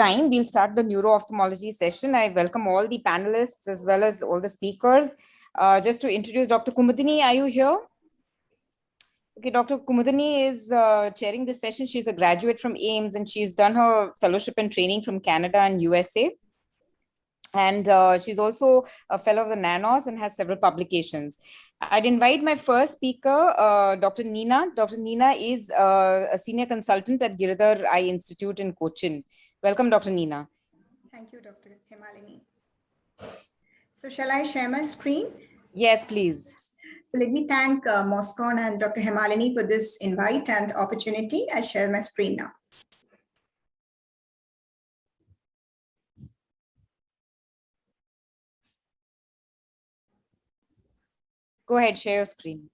time, we'll start the neuro-ophthalmology session. I welcome all the panelists as well as all the speakers. Just to introduce Dr. Kumudini, are you here? Okay, Dr. Kumudini is chairing this session. She's a graduate from AIIMS and she's done her fellowship and training from Canada and USA. And she's also a fellow of the NANOS and has several publications. I'd invite my first speaker, Dr. Neena. Dr. Neena is a senior consultant at Giridhar Eye Institute in Cochin. Welcome, Dr. Neena. Thank you, Dr. Hemalini. So shall I share my screen? Yes, please. So let me thank MOSCON and Dr. Hemalini for this invite and opportunity. I'll share my screen now. Go ahead, share your screen.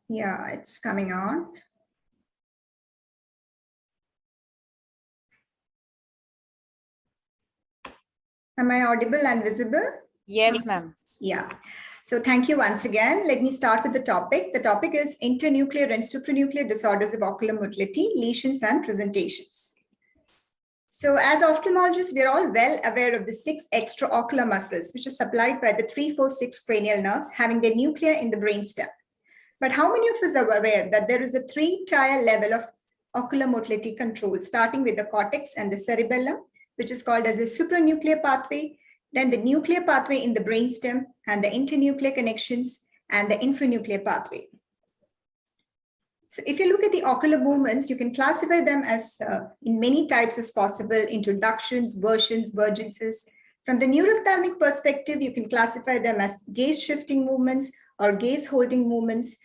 Yeah, it's coming on. Am I audible and visible? Yes, ma'am. Yeah. So thank you once again. Let me start with the topic. The topic is internuclear and supranuclear disorders of ocular motility, lesions and presentations. So as ophthalmologists, we are all well aware of the 6 extraocular muscles, which are supplied by the 3, 4, 6 cranial nerves having their nucleus in the brainstem. But how many of us are aware that there is a 3-tier level of ocular motility control, starting with the cortex and the cerebellum, which is called as a supranuclear pathway, then the nuclear pathway in the brainstem, and the internuclear connections, and the infranuclear pathway. So if you look at the ocular movements, you can classify them as in many types as possible: introductions, versions, vergences. From the neuro-ophthalmic perspective, you can classify them as gaze-shifting movements or gaze-holding movements,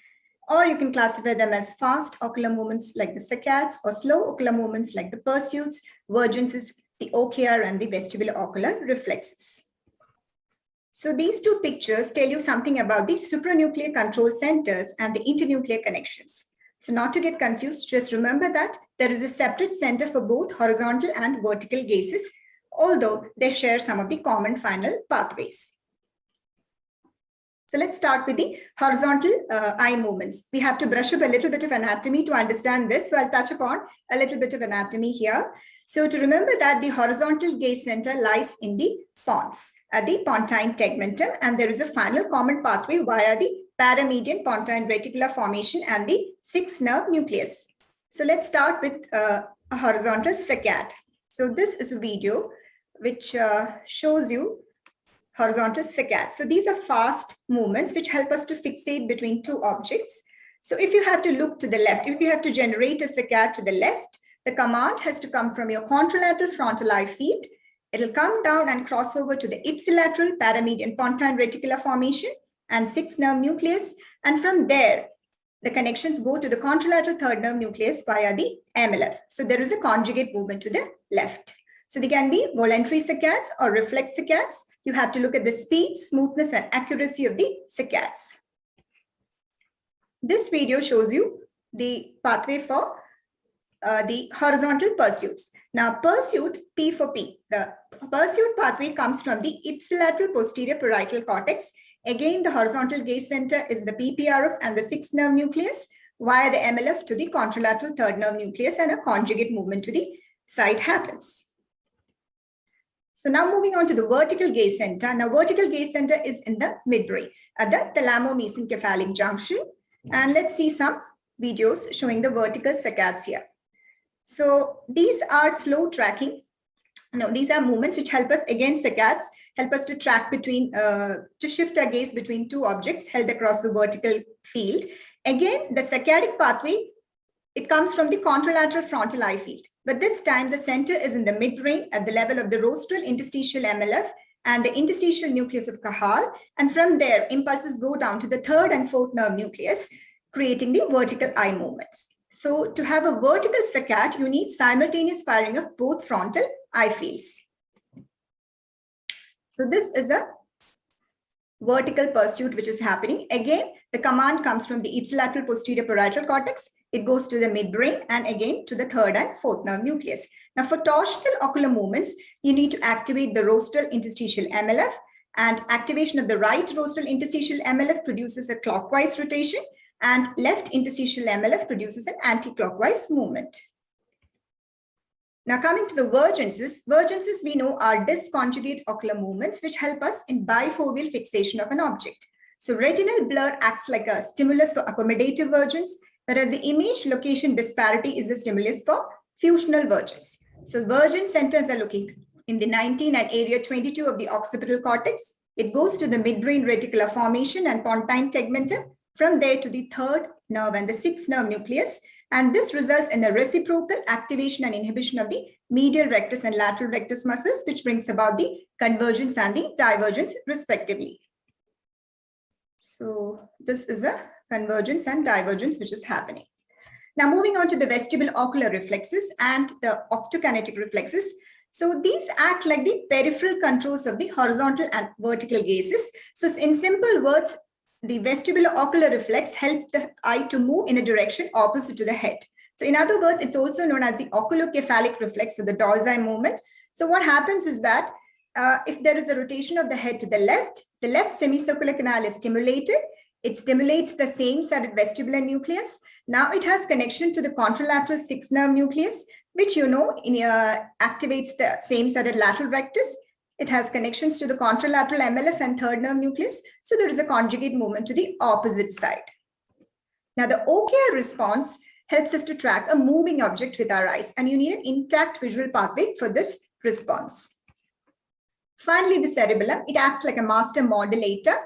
or you can classify them as fast ocular movements like the saccades, or slow ocular movements like the pursuits, vergences, the OKR, and the vestibulo-ocular reflexes. So these 2 pictures tell you something about the supranuclear control centers and the internuclear connections. So not to get confused, just remember that there is a separate center for both horizontal and vertical gazes, although they share some of the common final pathways. So let's start with the horizontal eye movements. We have to brush up a little bit of anatomy to understand this. So I'll touch upon a little bit of anatomy here. So to remember that the horizontal gaze center lies in the pons, at the pontine tegmentum, and there is a final common pathway via the paramedian pontine reticular formation and the 6-nerve nucleus. So let's start with a horizontal saccade. So this is a video which shows you horizontal saccade. So these are fast movements which help us to fixate between 2 objects. So if you have to look to the left, if you have to generate a saccade to the left, the command has to come from your contralateral frontal eye field. It'll come down and cross over to the ipsilateral paramedian pontine reticular formation and 6-nerve nucleus. And from there, the connections go to the contralateral 3rd nerve nucleus via the MLF. So there is a conjugate movement to the left. So they can be voluntary saccades or reflex saccades. You have to look at the speed, smoothness, and accuracy of the saccades. This video shows you the pathway for the horizontal pursuits. Now, pursuit, P for P. The pursuit pathway comes from the ipsilateral posterior parietal cortex. Again, the horizontal gaze center is the PPRF and the 6-nerve nucleus via the MLF to the contralateral 3rd nerve nucleus, and a conjugate movement to the side happens. So now moving on to the vertical gaze center. Now, vertical gaze center is in the midbrain at the thalamo-mesencephalic junction. And let's see some videos showing the vertical saccades here. So these are slow tracking. No, these are movements which help us, again, saccades, help us to track between, to shift our gaze between 2 objects held across the vertical field. Again, the saccadic pathway, it comes from the contralateral frontal eye field. But this time, the center is in the midbrain at the level of the rostral interstitial MLF and the interstitial nucleus of Cajal. And from there, impulses go down to the 3rd and 4th nerve nucleus, creating the vertical eye movements. So to have a vertical saccade, you need simultaneous firing of both frontal eye fields. So this is a vertical pursuit which is happening. Again, the command comes from the ipsilateral posterior parietal cortex. It goes to the midbrain and again to the 3rd and 4th nerve nucleus. Now for torsional ocular movements, you need to activate the rostral interstitial MLF, and activation of the right rostral interstitial MLF produces a clockwise rotation, and left interstitial MLF produces an anti-clockwise movement. Now coming to the vergences we know are disconjugate ocular movements which help us in bifoveal fixation of an object. So retinal blur acts like a stimulus for accommodative vergence, whereas the image location disparity is the stimulus for fusional vergence. So vergence centers are located in the 19 and area 22 of the occipital cortex. It goes to the midbrain reticular formation and pontine tegmentum, from there to the third nerve and the sixth nerve nucleus. And this results in a reciprocal activation and inhibition of the medial rectus and lateral rectus muscles, which brings about the convergence and the divergence respectively. So this is a convergence and divergence which is happening. Now moving on to the vestibulo-ocular reflexes and the optokinetic reflexes. So these act like the peripheral controls of the horizontal and vertical gazes. So in simple words, the vestibulo-ocular reflex helps the eye to move in a direction opposite to the head. So in other words, it's also known as the oculocephalic reflex of the doll's eye movement. So what happens is that if there is a rotation of the head to the left semicircular canal is stimulated. It stimulates the same-sided vestibular nucleus. Now it has connection to the contralateral sixth nerve nucleus, which activates the same-sided lateral rectus. It has connections to the contralateral MLF and third nerve nucleus. So there is a conjugate movement to the opposite side. Now the OKR response helps us to track a moving object with our eyes, and you need an intact visual pathway for this response. Finally, the cerebellum, it acts like a master modulator.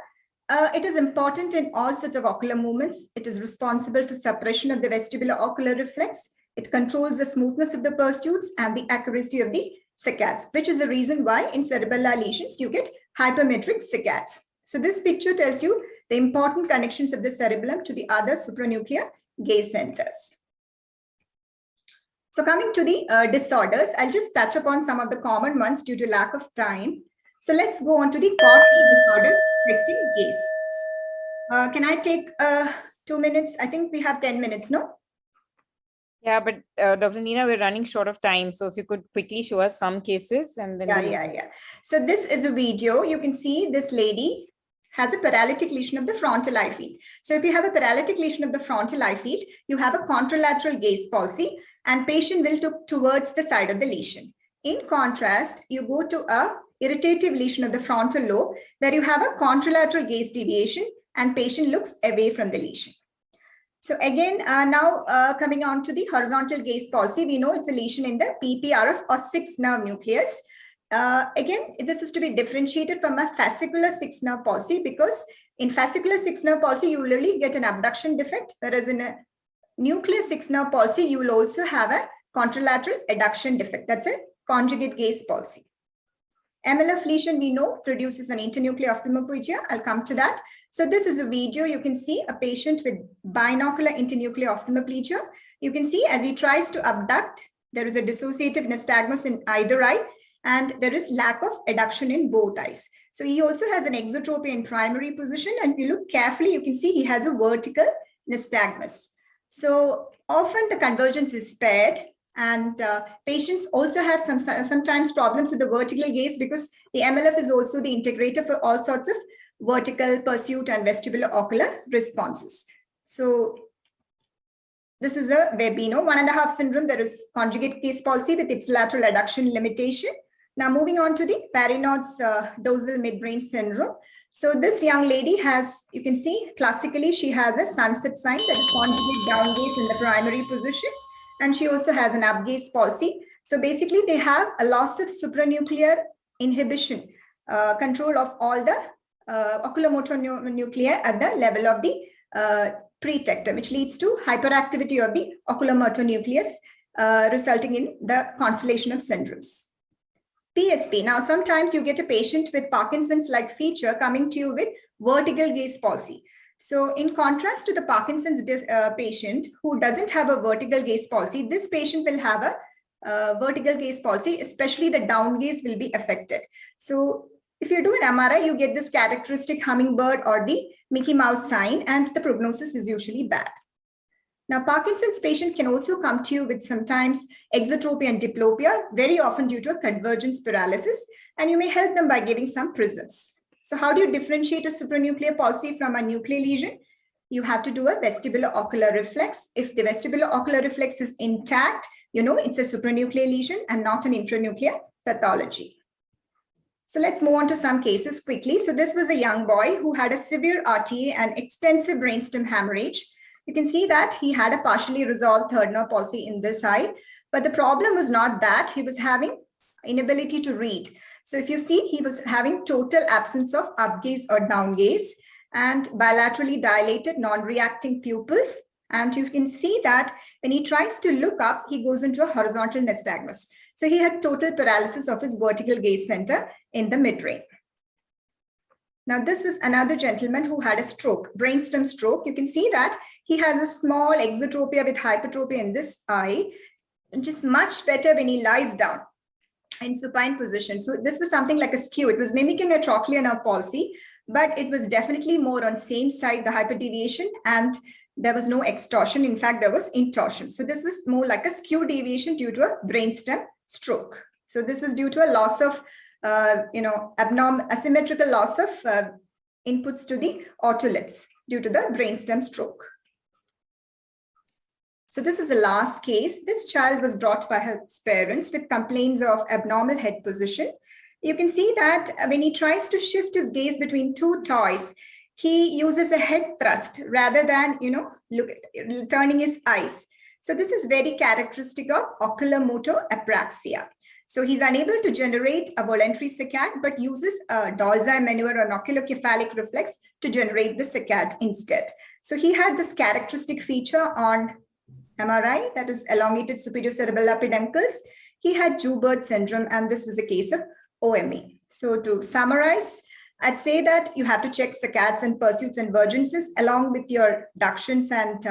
It is important in all sorts of ocular movements. It is responsible for suppression of the vestibulo-ocular reflex. It controls the smoothness of the pursuits and the accuracy of the saccades, which is the reason why in cerebellar lesions you get hypermetric saccades. So this picture tells you the important connections of the cerebellum to the other supranuclear gaze centers. So coming to the disorders, I'll just touch upon some of the common ones due to lack of time. So let's go on to the cortical disorders affecting gaze. Can I take 2 minutes? I think we have 10 minutes, no? Yeah, but Dr. Neena, we're running short of time. So if you could quickly show us some cases and then. Yeah. So this is a video. You can see this lady has a paralytic lesion of the frontal eye field. So if you have a paralytic lesion of the frontal eye field, you have a contralateral gaze palsy and patient will look towards the side of the lesion. In contrast, you go to a irritative lesion of the frontal lobe where you have a contralateral gaze deviation and patient looks away from the lesion. So again, now coming on to the horizontal gaze palsy, we know it's a lesion in the PPRF or sixth nerve nucleus. Again, this is to be differentiated from a fascicular sixth nerve palsy, because in fascicular sixth nerve palsy, you will really get an abduction defect, whereas in a nuclear sixth nerve palsy, you will also have a contralateral adduction defect. That's a conjugate gaze palsy. MLF lesion, we know, produces an internuclear ophthalmoplegia. I'll come to that. So this is a video. You can see a patient with binocular internuclear ophthalmoplegia. You can see as he tries to abduct, there is a dissociative nystagmus in either eye, and there is lack of adduction in both eyes. So he also has an exotropia in primary position, and if you look carefully, you can see he has a vertical nystagmus. So often the convergence is spared, and patients also have sometimes problems with the vertical gaze because the MLF is also the integrator for all sorts of vertical pursuit and vestibulo-ocular responses. So this is a Webino 1.5 syndrome. There is conjugate gaze palsy with ipsilateral adduction limitation. Now moving on to the Parinaud's dorsal midbrain syndrome. So this young lady has, you can see classically, she has a sunset sign, that is conjugate down gaze in the primary position. And she also has an upgaze palsy. So basically they have a loss of supranuclear inhibition, control of all the oculomotor nuclei at the level of the pretectum, which leads to hyperactivity of the oculomotor nucleus, resulting in the constellation of syndromes. PSP. Now, sometimes you get a patient with Parkinson's-like feature coming to you with vertical gaze palsy. So in contrast to the Parkinson's patient who doesn't have a vertical gaze palsy, this patient will have a vertical gaze palsy, especially the down gaze will be affected. So if you do an MRI, you get this characteristic hummingbird or the Mickey Mouse sign, and the prognosis is usually bad. Now, Parkinson's patient can also come to you with sometimes exotropia and diplopia, very often due to a convergence paralysis, and you may help them by giving some prisms. So how do you differentiate a supranuclear palsy from a nuclear lesion? You have to do a vestibulo-ocular reflex. If the vestibulo-ocular reflex is intact, it's a supranuclear lesion and not an intranuclear pathology. So let's move on to some cases quickly. So this was a young boy who had a severe RTA and extensive brainstem hemorrhage. You can see that he had a partially resolved third nerve palsy in this eye, but the problem was not that. He was having inability to read. So if you see, he was having total absence of up gaze or down gaze and bilaterally dilated non-reacting pupils. And you can see that when he tries to look up, he goes into a horizontal nystagmus. So he had total paralysis of his vertical gaze center in the midbrain. Now, this was another gentleman who had a stroke, brainstem stroke. You can see that he has a small exotropia with hypertropia in this eye, which is much better when he lies down in supine position. So this was something like a skew. It was mimicking a trochlear nerve palsy, but it was definitely more on same side, the hyperdeviation, and there was no extorsion. In fact, there was intorsion. So this was more like a skew deviation due to a brainstem stroke. So this was due to a loss of, asymmetrical loss of inputs to the otoliths due to the brainstem stroke. So this is the last case. This child was brought by his parents with complaints of abnormal head position. You can see that when he tries to shift his gaze between two toys, he uses a head thrust rather than, turning his eyes. So this is very characteristic of oculomotor apraxia. So he's unable to generate a voluntary saccade, but uses a Dulci maneuver or an oculocephalic reflex to generate the saccade instead. So he had this characteristic feature on MRI, that is elongated superior cerebellar peduncles. He had Joubert syndrome, and this was a case of OME. So to summarize, I'd say that you have to check saccades and pursuits and vergences along with your ductions and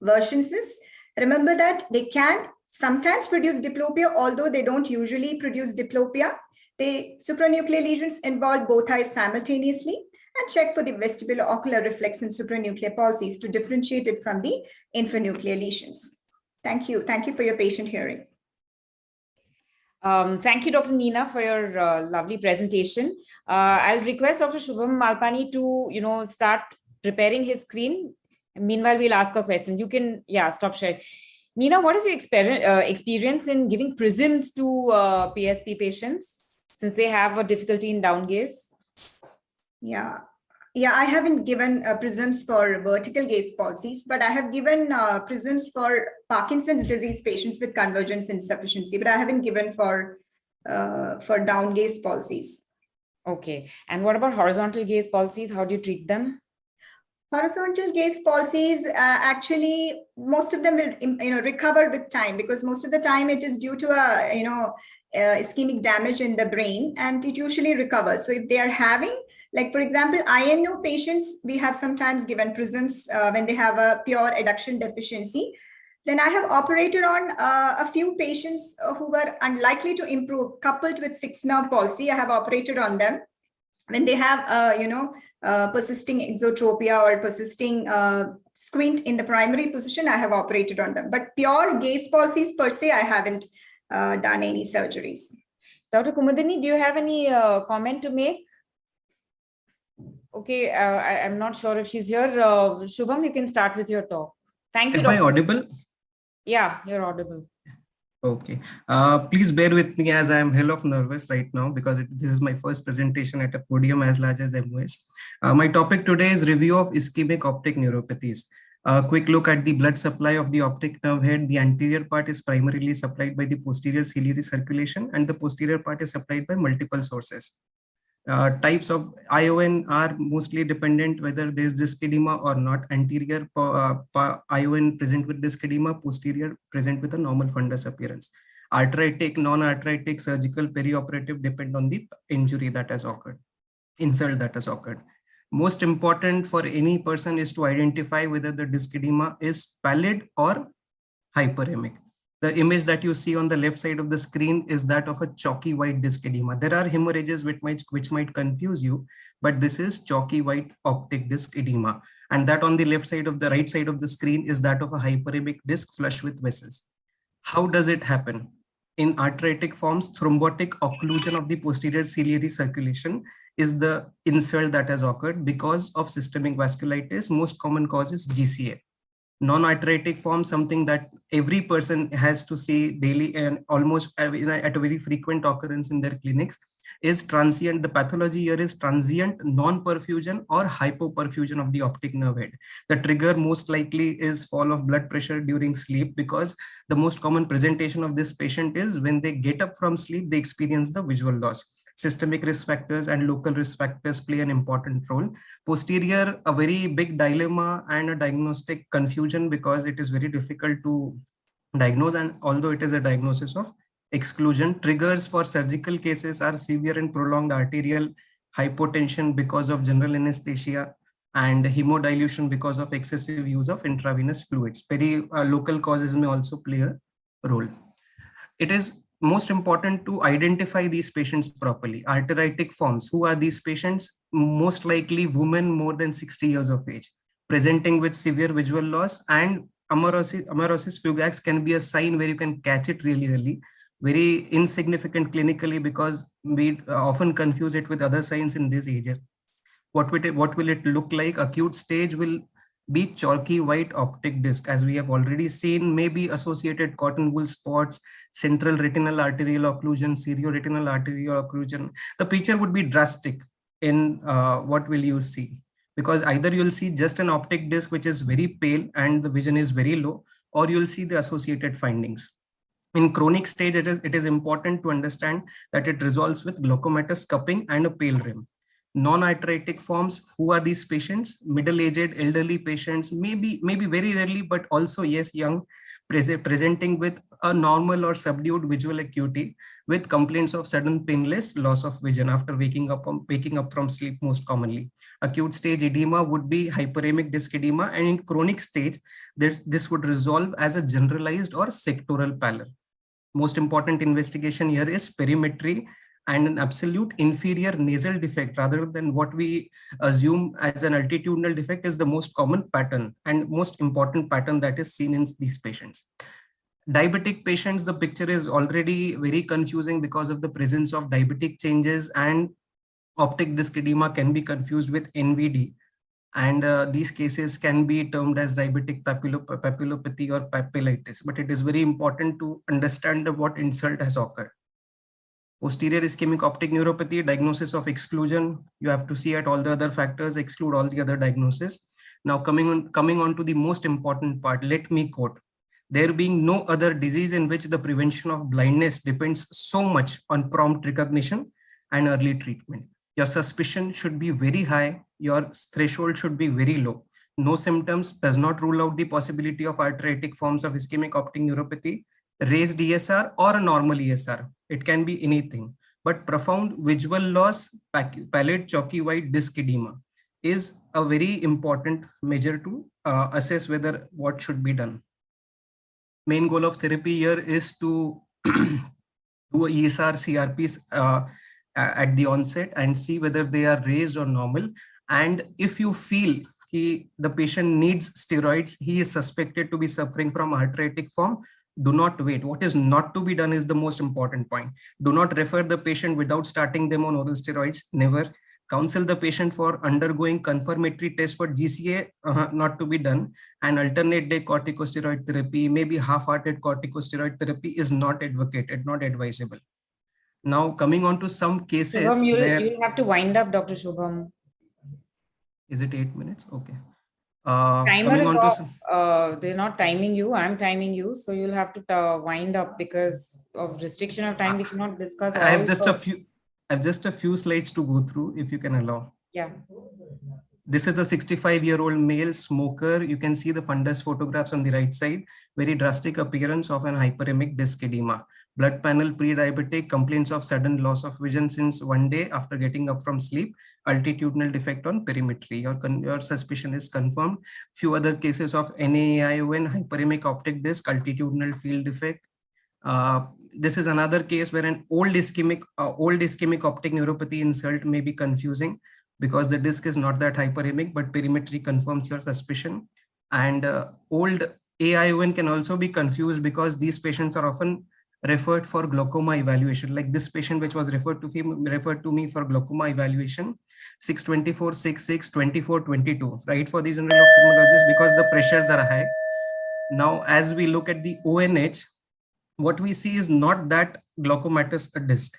vergences. Remember that they can sometimes produce diplopia, although they don't usually produce diplopia. The supranuclear lesions involve both eyes simultaneously, and check for the vestibulo-ocular reflex and supranuclear palsies to differentiate it from the infranuclear lesions. Thank you. Thank you for your patient hearing. Thank you, Dr. Neena, for your lovely presentation. I'll request Dr. Shubham Malpani to, start preparing his screen. Meanwhile, we'll ask a question. You can, stop sharing. Neena, what is your experience in giving prisms to PSP patients since they have a difficulty in down gaze? Yeah, I haven't given prisms for vertical gaze palsies, but I have given prisms for Parkinson's disease patients with convergence insufficiency, but I haven't given for down gaze palsies. Okay, and what about horizontal gaze palsies? How do you treat them? Horizontal gaze palsies, actually, most of them will, recover with time, because most of the time it is due to ischemic damage in the brain, and it usually recovers. So if they are having, like, for example, INO patients, we have sometimes given prisms when they have a pure adduction deficiency. Then I have operated on a few patients who were unlikely to improve, coupled with 6-nerve palsy. I have operated on them when they have, persisting exotropia or persisting squint in the primary position. I have operated on them, but pure gaze palsies per se, I haven't done any surgeries. Dr. Kumudini, do you have any comment to make? Okay, I'm not sure if she's here. Shubham, you can start with your talk. Thank you. Am I audible? Yeah, you're audible. Okay. Please bear with me as I am hell of nervous right now because this is my first presentation at a podium as large as MOS. My topic today is review of ischemic optic neuropathies. A quick look at the blood supply of the optic nerve head. The anterior part is primarily supplied by the posterior ciliary circulation, and the posterior part is supplied by multiple sources. Types of ION are mostly dependent whether there is disc edema or not. Anterior ION present with disc edema, posterior present with a normal fundus appearance. Arthritic, non-arthritic, surgical, perioperative depend on the injury that has occurred, insult that has occurred. Most important for any person is to identify whether the disc edema is pallid or hyperemic. The image that you see on the left side of the screen is that of a chalky white disc edema. There are hemorrhages which might confuse you, but this is chalky white optic disc edema. And that on the right side of the screen is that of a hyperemic disc flush with vessels. How does it happen? In arthritic forms, thrombotic occlusion of the posterior ciliary circulation is the insult that has occurred because of systemic vasculitis. Most common cause is GCA. Non-arteritic form, something that every person has to see daily and almost at a very frequent occurrence in their clinics, is transient. The pathology here is transient non-perfusion or hypoperfusion of the optic nerve head. The trigger most likely is fall of blood pressure during sleep, because the most common presentation of this patient is when they get up from sleep, they experience the visual loss. Systemic risk factors and local risk factors play an important role. Posterior, a very big dilemma and a diagnostic confusion, because it is very difficult to diagnose, and although it is a diagnosis of exclusion. Triggers for surgical cases are severe and prolonged arterial hypotension because of general anesthesia, and hemodilution because of excessive use of intravenous fluids. Local causes may also play a role. It is most important to identify these patients properly. Arteritic forms. Who are these patients? Most likely women more than 60 years of age, presenting with severe visual loss, and amaurosis fugax can be a sign where you can catch it really early. Very insignificant clinically, because we often confuse it with other signs in these ages. What will it look like? Acute stage will be chalky white optic disc, as we have already seen, may be associated cotton wool spots, central retinal arterial occlusion, serioretinal arterial occlusion. The picture would be drastic in what will you see? Because either you'll see just an optic disc which is very pale and the vision is very low, or you'll see the associated findings. In chronic stage, it is important to understand that it resolves with glaucomatous cupping and a pale rim. Non-arteritic forms, who are these patients? Middle-aged, elderly patients, maybe very rarely, but also yes, young, presenting with a normal or subdued visual acuity, with complaints of sudden painless loss of vision after waking up from sleep most commonly. Acute stage edema would be hyperemic disc edema, and in chronic stage, this would resolve as a generalized or sectoral pallor. Most important investigation here is perimetry and an absolute inferior nasal defect, rather than what we assume as an altitudinal defect, is the most common pattern and most important pattern that is seen in these patients. Diabetic patients, the picture is already very confusing because of the presence of diabetic changes, and optic disc edema can be confused with NVD. And these cases can be termed as diabetic papillopathy or papillitis, but it is very important to understand what insult has occurred. Posterior ischemic optic neuropathy, diagnosis of exclusion. You have to see at all the other factors, exclude all the other diagnoses. Now coming on to the most important part, let me quote: there being no other disease in which the prevention of blindness depends so much on prompt recognition and early treatment. Your suspicion should be very high. Your threshold should be very low. No symptoms does not rule out the possibility of arteritic forms of ischemic optic neuropathy, raised ESR or a normal ESR. It can be anything, but profound visual loss, pallid chalky white disc edema is a very important measure to assess whether what should be done. Main goal of therapy here is to do a ESR CRPs at the onset and see whether they are raised or normal. And if you feel the patient needs steroids, he is suspected to be suffering from arteritic form, do not wait. What is not to be done is the most important point. Do not refer the patient without starting them on oral steroids. Never. Counsel the patient for undergoing confirmatory test for GCA, not to be done. And alternate day corticosteroid therapy, maybe half-hearted corticosteroid therapy is not advocated, not advisable. Now coming on to some cases Shubham, you'll have to wind up, Dr. Shubham. Is it 8 minutes? Okay. Timer is off. They're not timing you. I'm timing you. So you'll have to wind up because of restriction of time. We cannot discuss. I have just a few slides to go through, if you can allow. Yeah. This is a 65-year-old male smoker. You can see the fundus photographs on the right side. Very drastic appearance of an hyperemic disc edema. Blood panel pre-diabetic, complaints of sudden loss of vision since one day after getting up from sleep, altitudinal defect on perimetry. Your suspicion is confirmed. Few other cases of NAION, hyperemic optic disc, altitudinal field defect. This is another case where an old ischemic optic neuropathy insult may be confusing because the disc is not that hyperemic, but perimetry confirms your suspicion. And old AION can also be confused because these patients are often referred for glaucoma evaluation, like this patient which was referred to me for glaucoma evaluation, 624, 66, 24, 22, right, for these general ophthalmologists, because the pressures are high. Now, as we look at the ONH, what we see is not that glaucomatous a disc.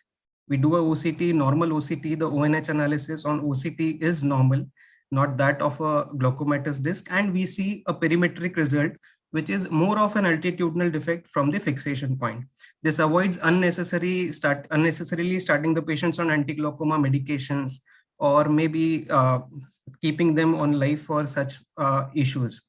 We do a OCT, normal OCT, the ONH analysis on OCT is normal, not that of a glaucomatous disc. And we see a perimetric result, which is more of an altitudinal defect from the fixation point. This avoids unnecessarily starting the patients on anti-glaucoma medications, or maybe keeping them on life for such issues.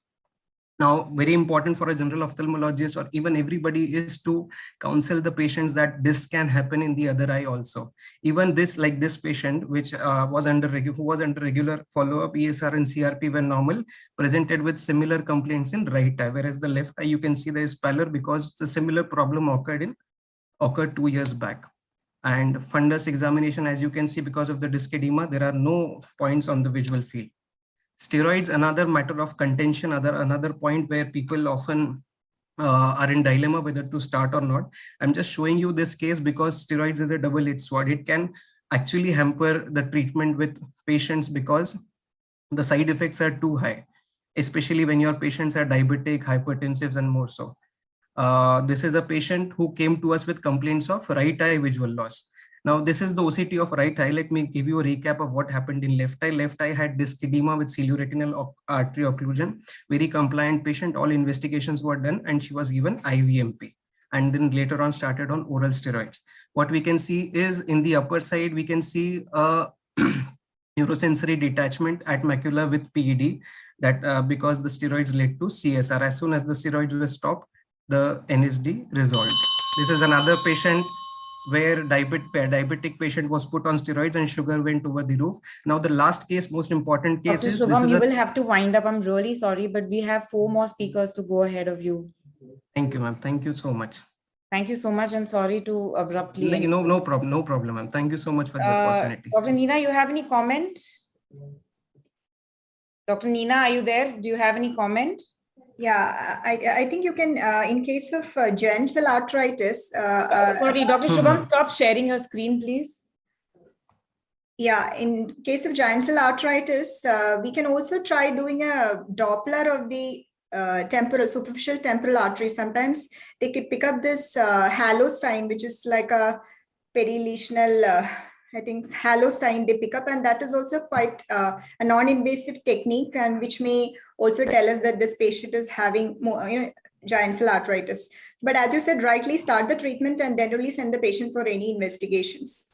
Now, very important for a general ophthalmologist or even everybody is to counsel the patients that this can happen in the other eye also. Even this, like this patient, which was under regular follow-up, ESR and CRP were normal, presented with similar complaints in right eye, whereas the left eye, you can see there is pallor because the similar problem occurred 2 years back. And fundus examination, as you can see, because of the disc edema, there are no points on the visual field. Steroids, another matter of contention, another point where people often are in dilemma whether to start or not. I'm just showing you this case because steroids is a double-edged sword. It can actually hamper the treatment with patients because the side effects are too high, especially when your patients are diabetic, hypertensive, and more so. This is a patient who came to us with complaints of right eye visual loss. Now, this is the OCT of right eye. Let me give you a recap of what happened in left eye. Left eye had disc edema with cilioretinal artery occlusion. Very compliant patient. All investigations were done and she was given IVMP. And then later on started on oral steroids. What we can see is in the upper side, we can see a neurosensory detachment at macula with PED that because the steroids led to CSR. As soon as the steroids were stopped, the NSD resolved. This is another patient where diabetic patient was put on steroids and sugar went over the roof. Now, the last case, most important case Dr. is Shubham, this is you will have to wind up. I'm really sorry, but we have 4 more speakers to go ahead of you. Thank you, ma'am. Thank you so much. Thank you so much, and sorry to abruptly. No problem, ma'am. Thank you so much for the opportunity. Dr. Nina, you have any comment? Dr. Nina, are you there? Do you have any comment? Yeah, I think you can, in case of genital arthritis. Sorry, Dr. Shubham, stop sharing your screen, please. Yeah, in case of genital arthritis, we can also try doing a Doppler of the superficial temporal artery. Sometimes they could pick up this halo sign, which is like a perilesional, I think halo sign they pick up, and that is also quite a non-invasive technique, and which may also tell us that this patient is having more, genital arthritis. But as you said, rightly start the treatment and then only send the patient for any investigations.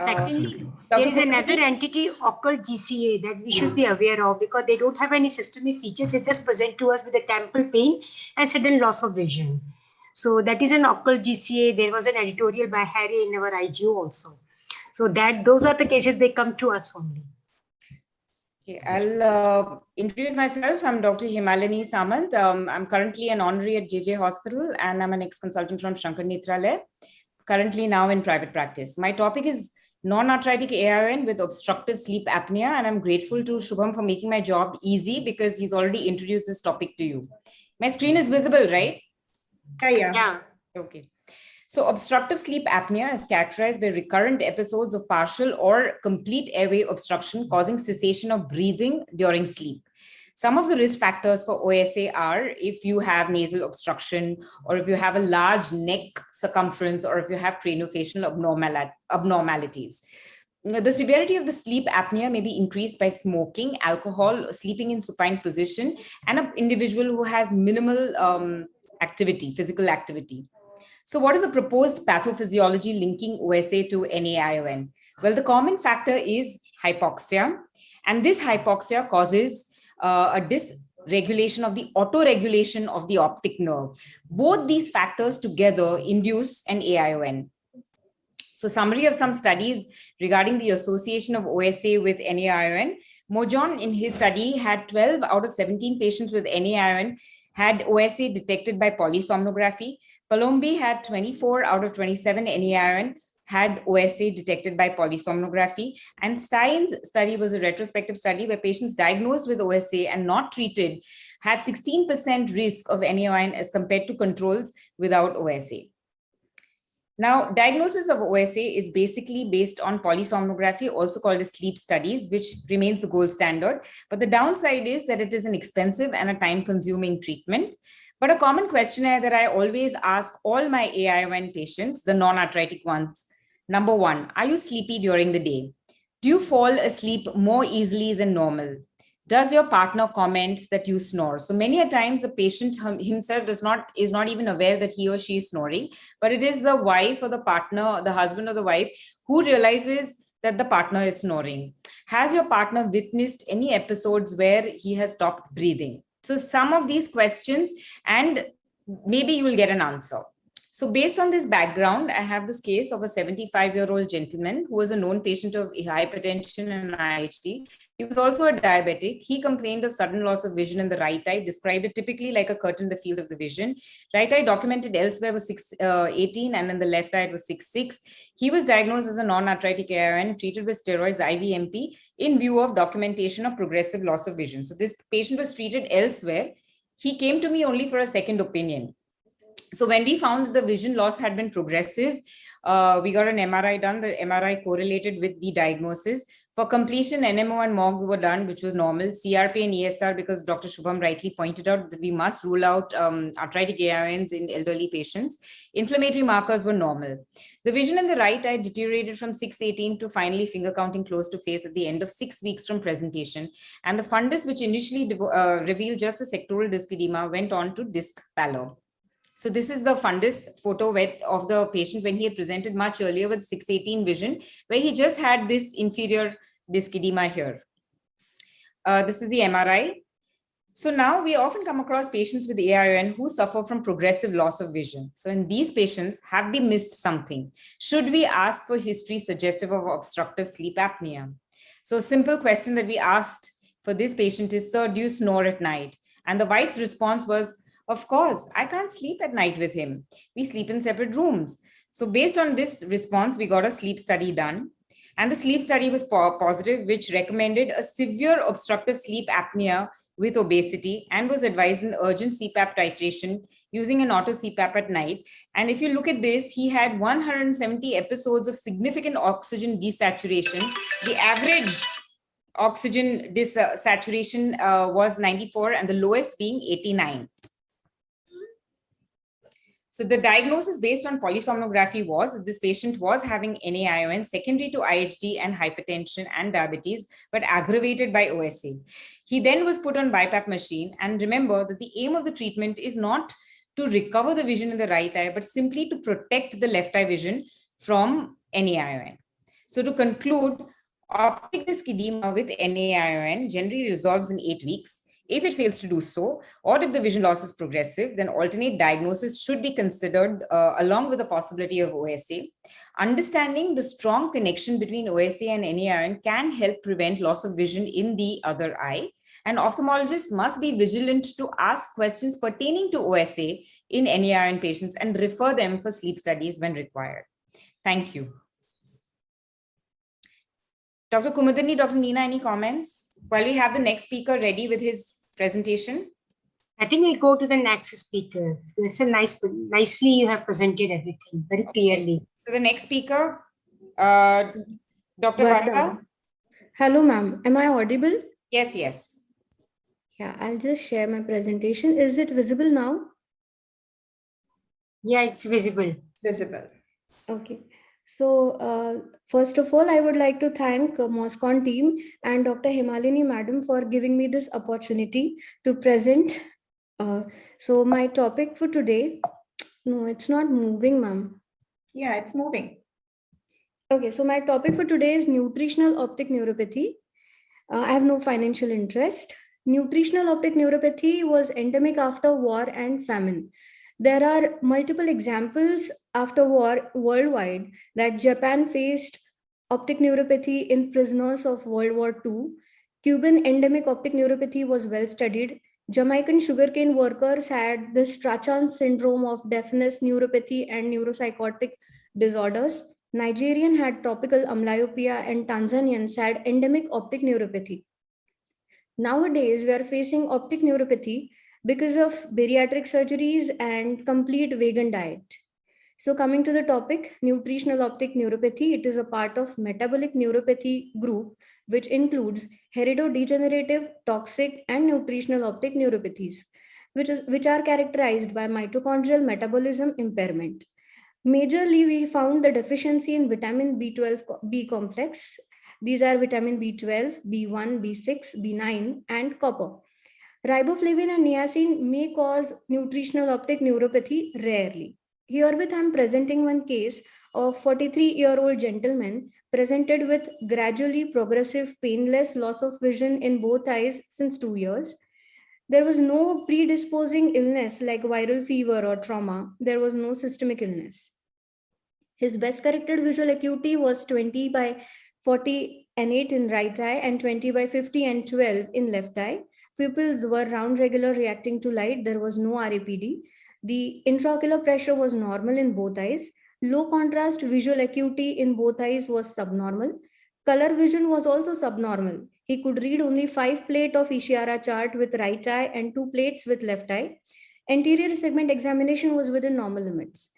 Secondly, there is another entity, occult GCA, that we should be aware of because they don't have any systemic features. They just present to us with a temple pain and sudden loss of vision. So that is an occult GCA. There was an editorial by Harry in our IGO also. So those are the cases they come to us only. Okay, I'll introduce myself. I'm Dr. Himalini Samant. I'm currently an honorary at JJ Hospital, and I'm an ex-consultant from Shankar Netralaya, currently now in private practice. My topic is non-arthritic AION with obstructive sleep apnea, and I'm grateful to Shubham for making my job easy because he's already introduced this topic to you. My screen is visible, right? Yeah. Okay. So obstructive sleep apnea is characterized by recurrent episodes of partial or complete airway obstruction causing cessation of breathing during sleep. Some of the risk factors for OSA are if you have nasal obstruction, or if you have a large neck circumference, or if you have craniofacial abnormalities. The severity of the sleep apnea may be increased by smoking, alcohol, sleeping in supine position, and an individual who has minimal physical activity. So what is the proposed pathophysiology linking OSA to NAION? Well, the common factor is hypoxia, and this hypoxia causes a dysregulation of the autoregulation of the optic nerve. Both these factors together induce an AION. So summary of some studies regarding the association of OSA with NAION. Mojon in his study had 12 out of 17 patients with NAION had OSA detected by polysomnography. Palombi had 24 out of 27 NAION had OSA detected by polysomnography. And Stein's study was a retrospective study where patients diagnosed with OSA and not treated had 16% risk of NAION as compared to controls without OSA. Now, diagnosis of OSA is basically based on polysomnography, also called as sleep studies, which remains the gold standard. But the downside is that it is an expensive and a time-consuming treatment. But a common questionnaire that I always ask all my AION patients, the non-arthritic ones, number 1, are you sleepy during the day? Do you fall asleep more easily than normal? Does your partner comment that you snore? So many a times the patient himself is not even aware that he or she is snoring, but it is the wife or the partner, the husband or the wife, who realizes that the partner is snoring. Has your partner witnessed any episodes where he has stopped breathing? So some of these questions, and maybe you will get an answer. So based on this background, I have this case of a 75-year-old gentleman who was a known patient of hypertension and IHD. He was also a diabetic. He complained of sudden loss of vision in the right eye, described it typically like a curtain in the field of the vision. Right eye documented elsewhere was 618, and in the left eye it was 66. He was diagnosed as a non-arthritic AION, treated with steroids, IVMP, in view of documentation of progressive loss of vision. So this patient was treated elsewhere. He came to me only for a second opinion. So when we found that the vision loss had been progressive, we got an MRI done. The MRI correlated with the diagnosis. For completion, NMO and MOG were done, which was normal. CRP and ESR, because Dr. Shubham rightly pointed out that we must rule out arthritic AIONs in elderly patients. Inflammatory markers were normal. The vision in the right eye deteriorated from 618 to finally finger counting close to face at the end of 6 weeks from presentation. And the fundus, which initially revealed just a sectoral disc edema, went on to disc pallor. So this is the fundus photo of the patient when he had presented much earlier with 618 vision, where he just had this inferior disc edema here. This is the MRI. So now we often come across patients with AION who suffer from progressive loss of vision. So in these patients, have we missed something? Should we ask for history suggestive of obstructive sleep apnea? So a simple question that we asked for this patient is, sir, do you snore at night? And the wife's response was, of course, I can't sleep at night with him. We sleep in separate rooms. So based on this response, we got a sleep study done. And the sleep study was positive, which recommended a severe obstructive sleep apnea with obesity and was advised an urgent CPAP titration using an auto CPAP at night. And if you look at this, he had 170 episodes of significant oxygen desaturation. The average oxygen desaturation was 94 and the lowest being 89. So the diagnosis based on polysomnography was that this patient was having NAION secondary to IHD and hypertension and diabetes, but aggravated by OSA. He then was put on BiPAP machine. And remember that the aim of the treatment is not to recover the vision in the right eye, but simply to protect the left eye vision from NAION. So to conclude, optic disc edema with NAION generally resolves in 8 weeks. If it fails to do so, or if the vision loss is progressive, then alternate diagnosis should be considered along with the possibility of OSA. Understanding the strong connection between OSA and NAION can help prevent loss of vision in the other eye. And ophthalmologists must be vigilant to ask questions pertaining to OSA in NAION patients and refer them for sleep studies when required. Thank you. Dr. Kumudini, Dr. Neena, any comments? While we have the next speaker ready with his presentation. I think we go to the next speaker. It's a nicely you have presented everything very clearly. So the next speaker, Dr. Varda. Hello, ma'am. Am I audible? Yes, yes. Yeah, I'll just share my presentation. Is it visible now? Yeah, it's visible. It's visible. Okay. So first of all, I would like to thank MOSCON team and Dr. Himalini madam for giving me this opportunity to present. So my topic for today, no, it's not moving, ma'am. Yeah, it's moving. Okay, so my topic for today is nutritional optic neuropathy. I have no financial interest. Nutritional optic neuropathy was endemic after war and famine. There are multiple examples after war worldwide that Japan faced optic neuropathy in prisoners of World War II. Cuban endemic optic neuropathy was well studied. Jamaican sugarcane workers had the Strachan syndrome of deafness, neuropathy, and neuropsychotic disorders. Nigerian had tropical amblyopia, and Tanzanians had endemic optic neuropathy. Nowadays, we are facing optic neuropathy because of bariatric surgeries and complete vegan diet. So coming to the topic, nutritional optic neuropathy, it is a part of metabolic neuropathy group, which includes heretodegenerative, toxic, and nutritional optic neuropathies. which are characterized by mitochondrial metabolism impairment. Majorly, we found the deficiency in vitamin B12 B complex. These are vitamin B12, B1, B6, B9, and copper. Riboflavin and niacin may cause nutritional optic neuropathy rarely. Herewith, I am presenting one case of 43-year-old gentleman presented with gradually progressive painless loss of vision in both eyes since 2 years. There was no predisposing illness like viral fever or trauma. There was no systemic illness. His best corrected visual acuity was 20 by 40 and 8 in right eye and 20 by 50 and 12 in left eye. Pupils were round regular reacting to light. There was no RAPD. The intraocular pressure was normal in both eyes. Low contrast visual acuity in both eyes was subnormal. Color vision was also subnormal. He could read only 5 plates of Ishihara chart with right eye and 2 plates with left eye. Anterior segment examination was within normal limits.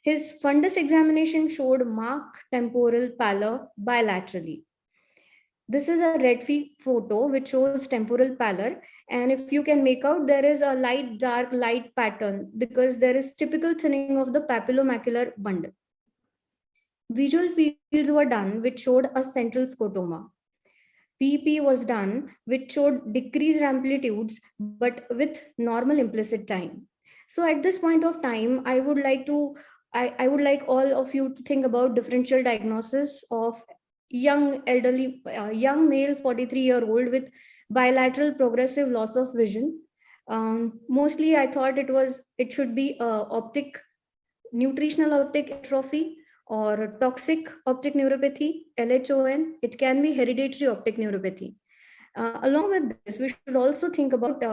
His fundus examination showed marked temporal pallor bilaterally. This is a Redfi photo which shows temporal pallor, and if you can make out, there is a light dark light pattern because there is typical thinning of the papillomacular bundle. Visual fields were done which showed a central scotoma. PP was done which showed decreased amplitudes but with normal implicit time. So at this point of time, I would like all of you to think about differential diagnosis of young male 43-year-old with bilateral progressive loss of vision. Mostly I thought it should be nutritional optic atrophy or toxic optic neuropathy, LHON. It can be hereditary optic neuropathy. Along with this, we should also think about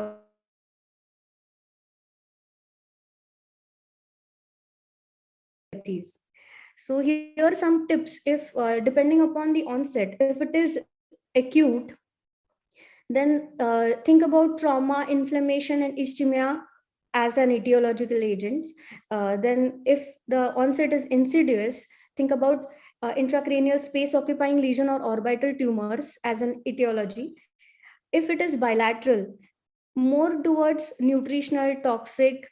so here are some tips. If depending upon the onset, if it is acute, then think about trauma, inflammation, and ischemia as an etiological agent. Then if the onset is insidious, think about intracranial space occupying lesion or orbital tumors as an etiology. If it is bilateral, more towards nutritional, toxic,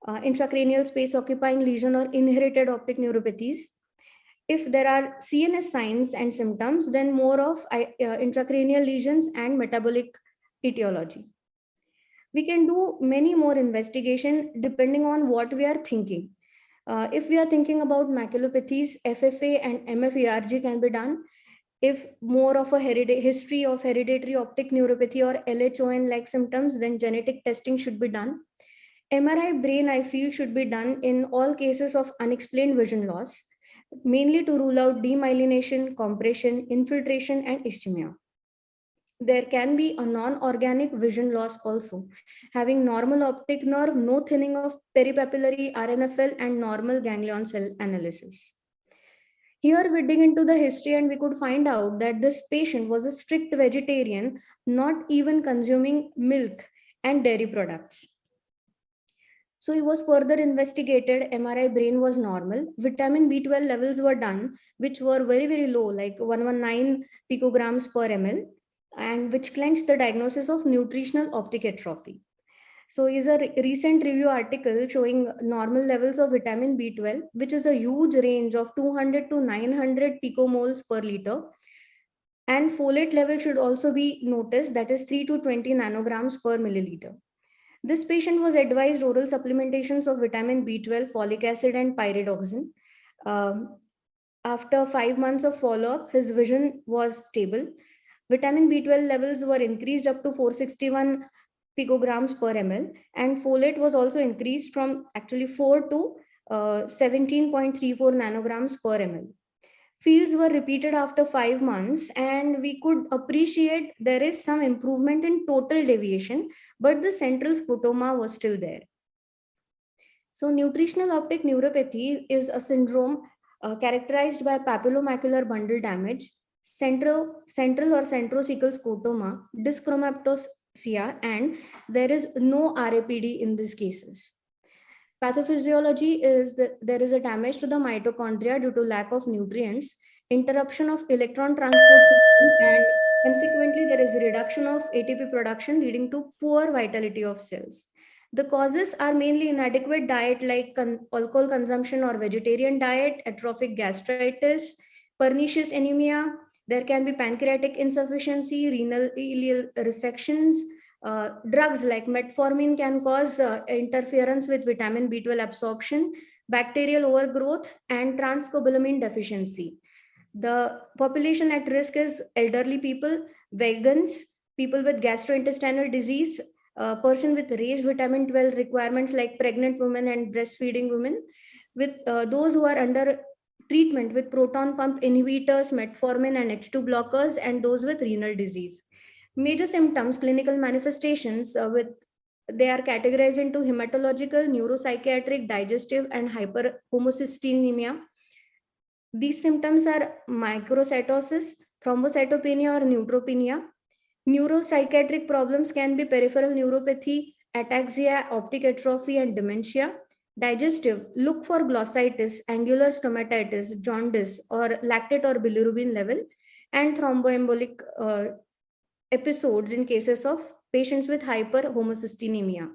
intracranial space occupying lesion or inherited optic neuropathies. If there are CNS signs and symptoms, then more of intracranial lesions and metabolic etiology. We can do many more investigation depending on what we are thinking. If we are thinking about maculopathies, FFA and MFERG can be done. If more of a history of hereditary optic neuropathy or LHON-like symptoms, then genetic testing should be done. MRI brain, I feel, should be done in all cases of unexplained vision loss, mainly to rule out demyelination, compression, infiltration, and ischemia. There can be a non-organic vision loss also, having normal optic nerve, no thinning of peripapillary RNFL, and normal ganglion cell analysis. Here we dig into the history and we could find out that this patient was a strict vegetarian, not even consuming milk and dairy products. So he was further investigated. MRI brain was normal. Vitamin B12 levels were done, which were very, very low, like 119 picograms per ml, and which clinched the diagnosis of nutritional optic atrophy. So is a recent review article showing normal levels of vitamin B12, which is a huge range of 200 to 900 picomoles per liter. And folate level should also be noticed, that is 3 to 20 nanograms per milliliter. This patient was advised oral supplementations of vitamin B12, folic acid, and pyridoxine. After 5 months of follow-up, his vision was stable. Vitamin B12 levels were increased up to 461 picograms per ml, and folate was also increased from actually 4 to 17.34 nanograms per ml. Fields were repeated after 5 months, and we could appreciate there is some improvement in total deviation, but the central scotoma was still there. So nutritional optic neuropathy is a syndrome characterized by papillomacular bundle damage, central or centrocecal scotoma, dyschromatopsia, and there is no RAPD in these cases. Pathophysiology is that there is a damage to the mitochondria due to lack of nutrients, interruption of electron transport system, and consequently there is a reduction of ATP production leading to poor vitality of cells. The causes are mainly inadequate diet like alcohol consumption or vegetarian diet, atrophic gastritis, pernicious anemia. There can be pancreatic insufficiency, renal ileal resections. Drugs like metformin can cause interference with vitamin B12 absorption, bacterial overgrowth, and transcobalamin deficiency. The population at risk is elderly people, vegans, people with gastrointestinal disease, a person with raised vitamin 12 requirements like pregnant women and breastfeeding women, with those who are under treatment with proton pump inhibitors, metformin and H2 blockers, and those with renal disease. Major symptoms, clinical manifestations with they are categorized into hematological, neuropsychiatric, digestive, and hyperhomocystinemia. These symptoms are microcytosis, thrombocytopenia, or neutropenia. Neuropsychiatric problems can be peripheral neuropathy, ataxia, optic atrophy, and dementia. Digestive, look for glossitis, angular stomatitis, jaundice, or lactate or bilirubin level, and thromboembolic episodes in cases of patients with hyperhomocystinemia.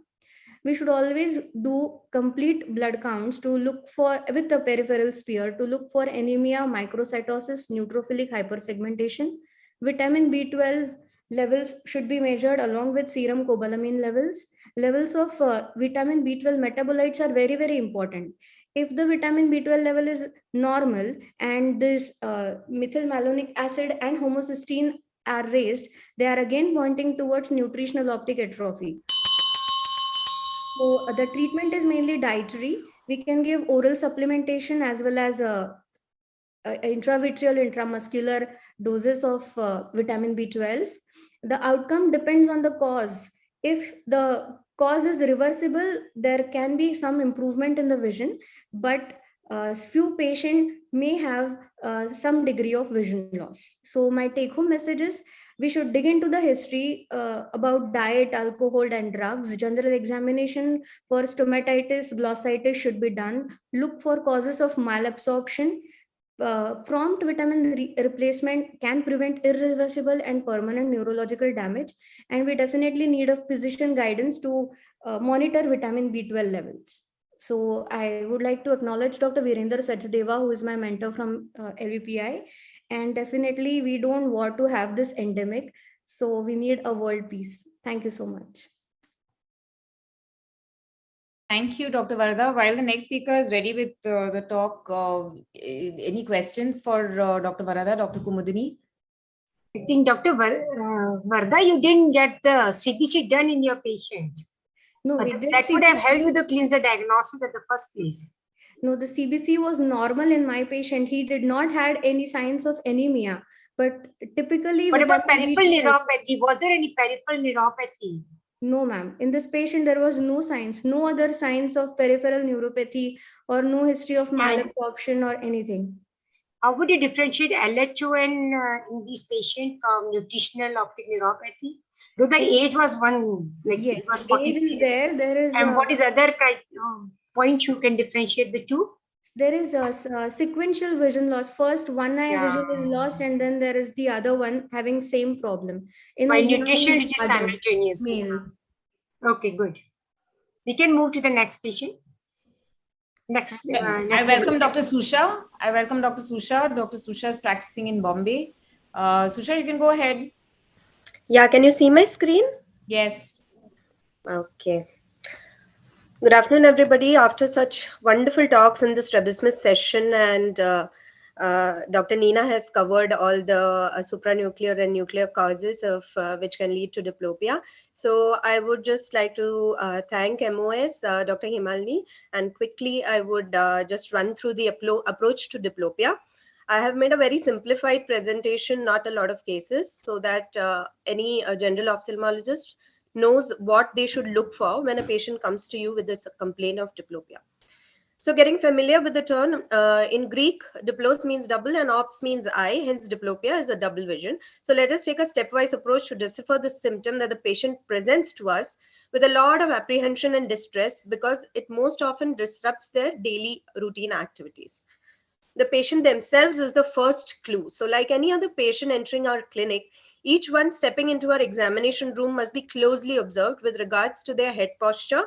We should always do complete blood counts to look for, with the peripheral sphere, to look for anemia, microcytosis, neutrophilic hypersegmentation. Vitamin B12 levels should be measured along with serum cobalamin levels. Levels of vitamin B12 metabolites are very, very important. If the vitamin B12 level is normal and this methylmalonic acid and homocysteine are raised, they are again pointing towards nutritional optic atrophy. So the treatment is mainly dietary. We can give oral supplementation as well as intravitreal, intramuscular doses of vitamin B12. The outcome depends on the cause. If the cause is reversible, there can be some improvement in the vision, but few patients may have some degree of vision loss. So my take home message is we should dig into the history about diet, alcohol, and drugs. General examination for stomatitis, glossitis should be done. Look for causes of malabsorption. Prompt vitamin replacement can prevent irreversible and permanent neurological damage. And we definitely need a physician guidance to monitor vitamin B12 levels. So I would like to acknowledge Dr. Virender Sachdeva, who is my mentor from LVPI. And definitely we don't want to have this endemic. So we need a world peace. Thank you so much. Thank you, Dr. Varada. While the next speaker is ready with the talk, any questions for Dr. Varada, Dr. Kumudini? I think Dr. Varda, you didn't get the CBC done in your patient. No, that would have helped you to cleanse the diagnosis at the first place. No, the CBC was normal in my patient. He did not had any signs of anemia, but typically. What about peripheral neuropathy? Was there any peripheral neuropathy? No, ma'am. In this patient, there was no signs, no other signs of peripheral neuropathy or no history of malabsorption or anything. How would you differentiate LHON in these patients from nutritional optic neuropathy? Though the age was one, like yes, it was 43. Age is there. There is. And what is other point you can differentiate the two? There is a sequential vision loss. First, one eye vision is lost, and then there is the other one having same problem. In by nutrition, it is simultaneous. Male. Okay, good. We can move to the next patient. Next I welcome Dr. Susha. Dr. Susha is practicing in Bombay. Susha, you can go ahead. Yeah, can you see my screen? Yes. Okay. Good afternoon, everybody. After such wonderful talks in this strabismus session, and Dr. Nina has covered all the supranuclear and nuclear causes of which can lead to diplopia. So I would just like to thank MOS, Dr. Himalini, and quickly I would just run through the approach to diplopia. I have made a very simplified presentation, not a lot of cases, so that any general ophthalmologist knows what they should look for when a patient comes to you with this complaint of diplopia. So getting familiar with the term, in Greek, diplos means double and ops means eye, hence diplopia is a double vision. So let us take a stepwise approach to decipher the symptom that the patient presents to us with a lot of apprehension and distress because it most often disrupts their daily routine activities. The patient themselves is the first clue. So like any other patient entering our clinic, each one stepping into our examination room must be closely observed with regards to their head posture,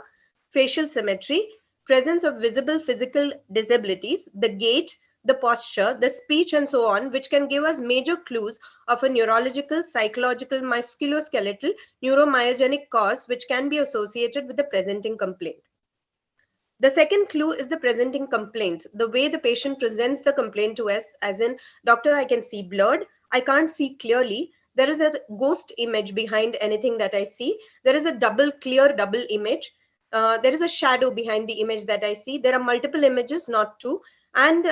facial symmetry, presence of visible physical disabilities, the gait, the posture, the speech, and so on, which can give us major clues of a neurological, psychological, musculoskeletal, neuromyogenic cause which can be associated with the presenting complaint. The second clue is the presenting complaint, the way the patient presents the complaint to us, as in, doctor, I can see blurred, I can't see clearly, there is a ghost image behind anything that I see, there is a clear double image, there is a shadow behind the image that I see, there are multiple images, not two, and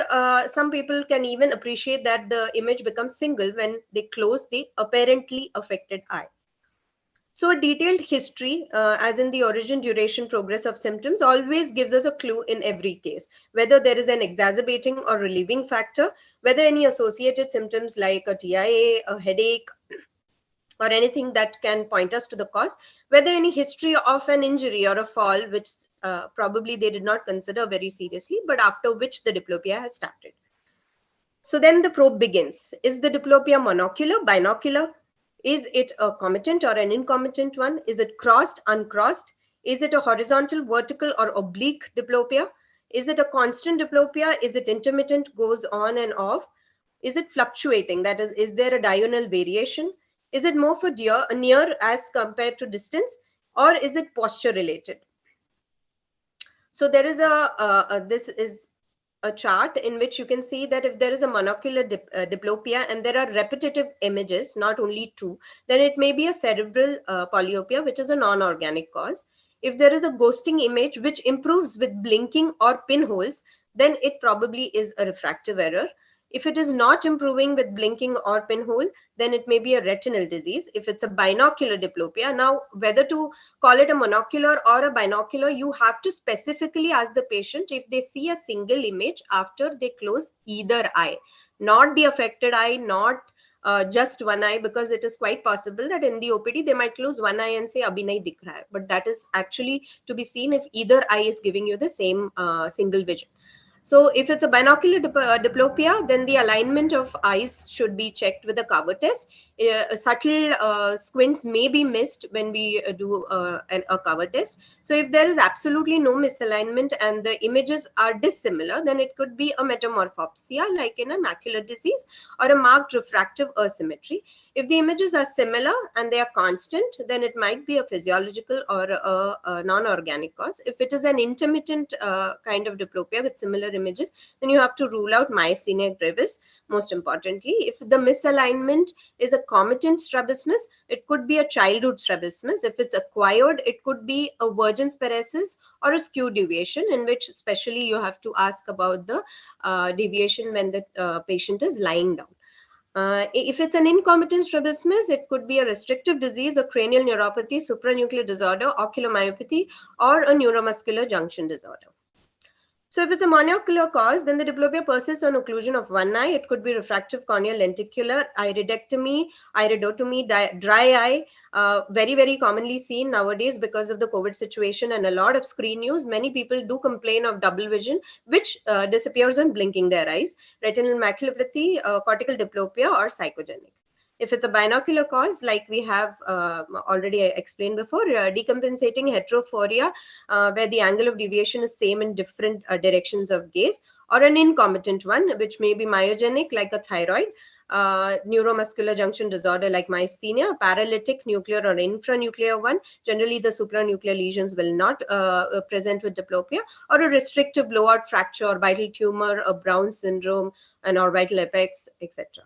some people can even appreciate that the image becomes single when they close the apparently affected eye. So a detailed history, as in the origin, duration, progress of symptoms, always gives us a clue in every case, whether there is an exacerbating or relieving factor, whether any associated symptoms like a TIA, a headache, or anything that can point us to the cause, whether any history of an injury or a fall, which probably they did not consider very seriously, but after which the diplopia has started. So then the probe begins. Is the diplopia monocular, binocular? Is it a comitant or an incomitant one? Is it crossed, uncrossed? Is it a horizontal, vertical, or oblique diplopia? Is it a constant diplopia? Is it intermittent, goes on and off? Is it fluctuating? That is there a diurnal variation? Is it more for near as compared to distance? Or is it posture related? So there is this is a chart in which you can see that if there is a monocular diplopia and there are repetitive images, not only two, then it may be a cerebral polyopia, which is a non-organic cause. If there is a ghosting image which improves with blinking or pinholes, then it probably is a refractive error. If it is not improving with blinking or pinhole, then it may be a retinal disease. If it's a binocular diplopia, now whether to call it a monocular or a binocular, you have to specifically ask the patient if they see a single image after they close either eye, not the affected eye, not just one eye, because it is quite possible that in the OPD they might close one eye and say abhi nahi dikh raha hai, but that is actually to be seen if either eye is giving you the same single vision. So if it's a binocular diplopia, then the alignment of eyes should be checked with a cover test. Subtle squints may be missed when we do a cover test. So if there is absolutely no misalignment and the images are dissimilar, then it could be a metamorphopsia like in a macular disease or a marked refractive asymmetry. If the images are similar and they are constant, then it might be a physiological or a non-organic cause. If it is an intermittent kind of diplopia with similar images, then you have to rule out myasthenia gravis. Most importantly, if the misalignment is a comitant strabismus, it could be a childhood strabismus. If it's acquired, it could be a Virgin's paresis or a skew deviation, in which especially you have to ask about the deviation when the patient is lying down. If it's an incomitant strabismus, it could be a restrictive disease, a cranial neuropathy, supranuclear disorder, oculomyopathy, or a neuromuscular junction disorder. So if it's a monocular cause, then the diplopia persists on occlusion of one eye. It could be refractive corneal lenticular, iridectomy, iridotomy, dry eye, very, very commonly seen nowadays because of the COVID situation and a lot of screen use. Many people do complain of double vision, which disappears on blinking their eyes, retinal maculopathy, cortical diplopia, or psychogenic. If it's a binocular cause, like we have already explained before, decompensating heterophoria, where the angle of deviation is same in different directions of gaze, or an incomitant one, which may be myogenic, like a thyroid, neuromuscular junction disorder like myasthenia, paralytic, nuclear or infranuclear one. Generally, the supranuclear lesions will not present with diplopia, or a restrictive blowout fracture, orbital tumor, a Brown syndrome, an orbital apex, etc.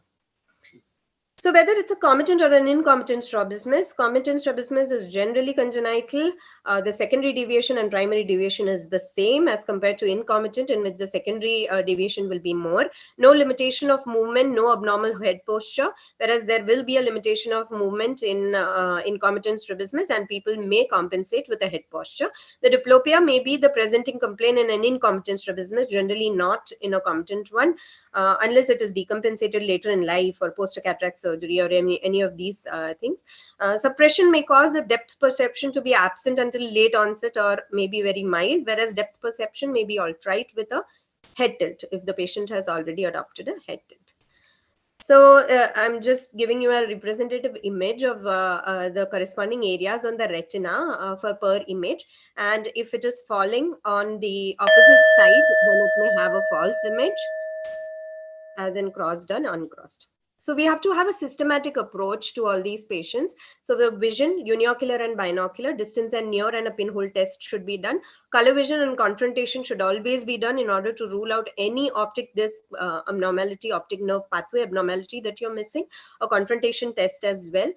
So whether it's a comitant or an incomitant strabismus, comitant strabismus is generally congenital. The secondary deviation and primary deviation is the same as compared to incomitant, in which the secondary deviation will be more. No limitation of movement, no abnormal head posture, whereas there will be a limitation of movement in incomitant strabismus, and people may compensate with a head posture. The diplopia may be the presenting complaint in an incomitant strabismus, generally not in a comitant one, unless it is decompensated later in life or post-cataract surgery or any of these things. Suppression may cause a depth perception to be absent until late onset or maybe very mild, whereas depth perception may be all right with a head tilt if the patient has already adopted a head tilt. So I'm just giving you a representative image of the corresponding areas on the retina for per image. And if it is falling on the opposite side, then it may have a false image, as in crossed and uncrossed. So we have to have a systematic approach to all these patients. So the vision, uniocular and binocular, distance and near, and a pinhole test should be done. Color vision and confrontation should always be done in order to rule out any optic disc abnormality, optic nerve pathway abnormality that you're missing. A confrontation test as well.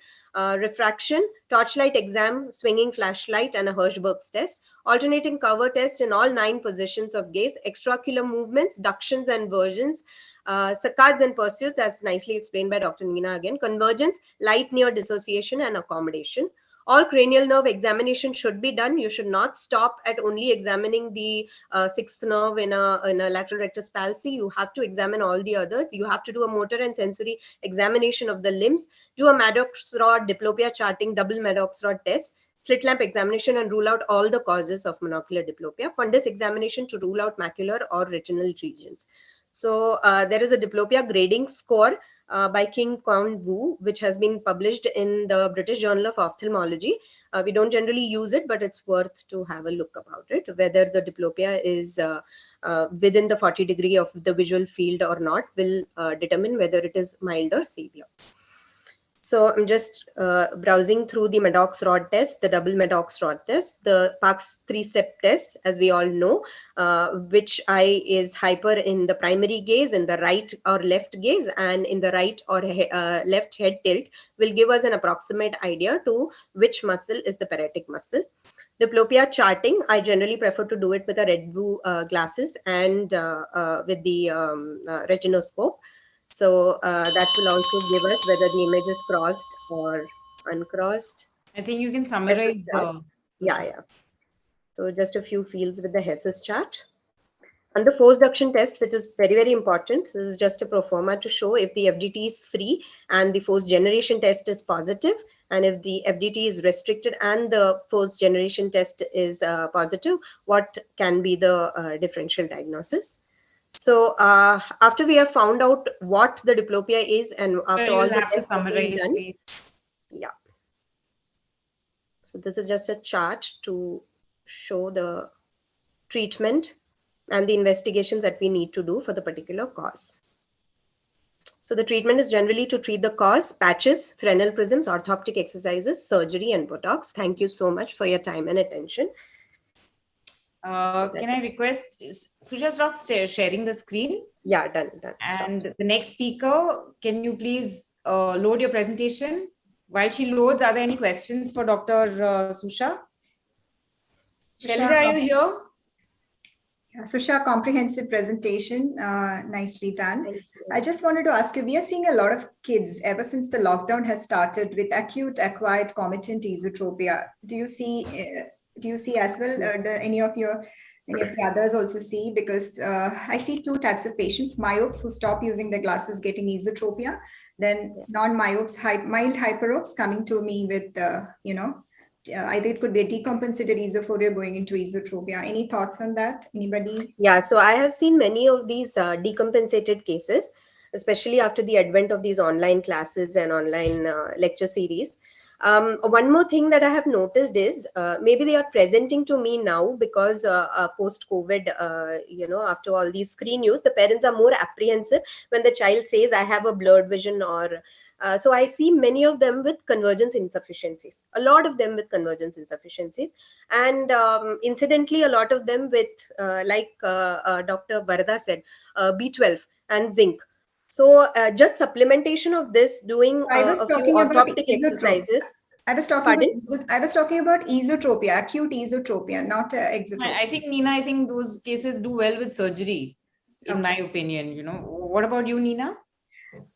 Refraction, torchlight exam, swinging flashlight, and a Hirschberg's test. Alternating cover test in all 9 positions of gaze. Extraocular movements, ductions and versions. Saccades and pursuits, as nicely explained by Dr. Neena again. Convergence, light near dissociation, and accommodation. All cranial nerve examination should be done. You should not stop at only examining the 6th nerve in a lateral rectus palsy. You have to examine all the others. You have to do a motor and sensory examination of the limbs. Do a Maddox rod diplopia charting, double Maddox rod test. Slit lamp examination and rule out all the causes of monocular diplopia. Fundus examination to rule out macular or retinal regions. So there is a diplopia grading score by King Kwon Woo, which has been published in the British Journal of Ophthalmology. We don't generally use it, but it's worth to have a look about it, whether the diplopia is within the 40 degree of the visual field or not will determine whether it is mild or severe. So I'm just browsing through the Maddox rod test, the double Maddox rod test, the Parkes 3-step test, as we all know, which eye is hyper in the primary gaze, in the right or left gaze, and in the right or left head tilt will give us an approximate idea to which muscle is the paretic muscle. Diplopia charting, I generally prefer to do it with a red blue glasses and with the retinoscope. So that will also give us whether the image is crossed or uncrossed. I think you can summarize the... Yeah. So just a few fields with the Hess's chart. And the force duction test, which is very, very important. This is just a pro forma to show if the FDT is free and the force generation test is positive, and if the FDT is restricted and the force generation test is positive, what can be the differential diagnosis. So after we have found out what the diplopia is, and after all the tests have been done, yeah. So this is just a chart to show the treatment and the investigations that we need to do for the particular cause. So the treatment is generally to treat the cause: patches, Fresnel prisms, orthoptic exercises, surgery, and Botox. Thank you so much for your time and attention. Can I request Susha, stop sharing the screen? Yeah, done. And the next speaker, can you please load your presentation? While she loads, are there any questions for Dr. Susha? Shelly, are you here? Yeah, Susha, comprehensive presentation, nicely done. I just wanted to ask you, we are seeing a lot of kids ever since the lockdown has started with acute acquired comitant esotropia. Do you see as well? Any of the others also see? Because I see 2 types of patients: myopes who stop using their glasses getting esotropia, then non-myopes, mild hyperopes coming to me with either it could be a decompensated esophoria going into esotropia. Any thoughts on that? Anybody? Yeah, so I have seen many of these decompensated cases, especially after the advent of these online classes and online lecture series. One more thing that I have noticed is maybe they are presenting to me now because post-COVID, after all these screen use, the parents are more apprehensive when the child says, I have a blurred vision, or so I see many of them with convergence insufficiencies, a lot of them with convergence insufficiencies. And incidentally, a lot of them with, like Dr. Varda said, B12 and zinc. So just supplementation of this, doing a few orthoptic exercises. I was talking about esotropia, acute esotropia, not exotropia. I think, Neena, I think those cases do well with surgery, in my opinion. What about you, Neena?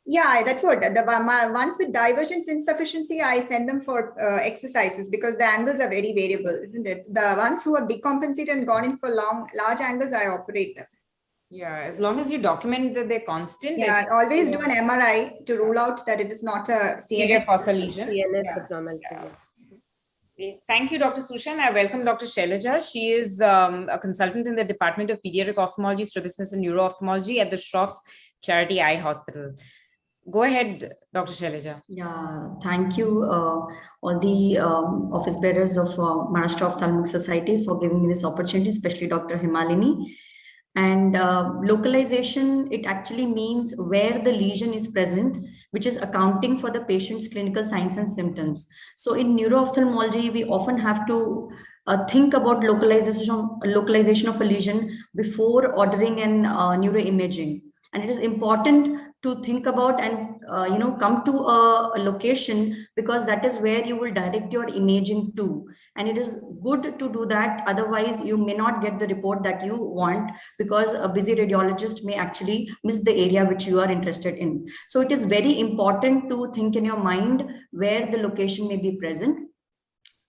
Yeah, that's what the ones with divergence insufficiency, I send them for exercises because the angles are very variable, isn't it? The ones who have decompensated and gone in for large angles, I operate them. Yeah, as long as you document that they're constant. Yeah, always do an MRI to rule out that it is not a CNS fossa lesion. CNS abnormality. Yeah. Thank you, Dr. Sushan. I welcome Dr. Shailaja. She is a consultant in the Department of Pediatric Ophthalmology, Strabismus and Neuro-Ophthalmology at the Shroff's Charity Eye Hospital. Go ahead, Dr. Shailaja. Yeah, thank you, all the office bearers of Maharashtra Ophthalmic Society for giving me this opportunity, especially Dr. Himalini. And localization, it actually means where the lesion is present, which is accounting for the patient's clinical signs and symptoms. So in neuro-ophthalmology, we often have to think about localization of a lesion before ordering an neuroimaging. And it is important to think about and come to a location, because that is where you will direct your imaging to. And it is good to do that. Otherwise, you may not get the report that you want, because a busy radiologist may actually miss the area which you are interested in. So it is very important to think in your mind where the location may be present.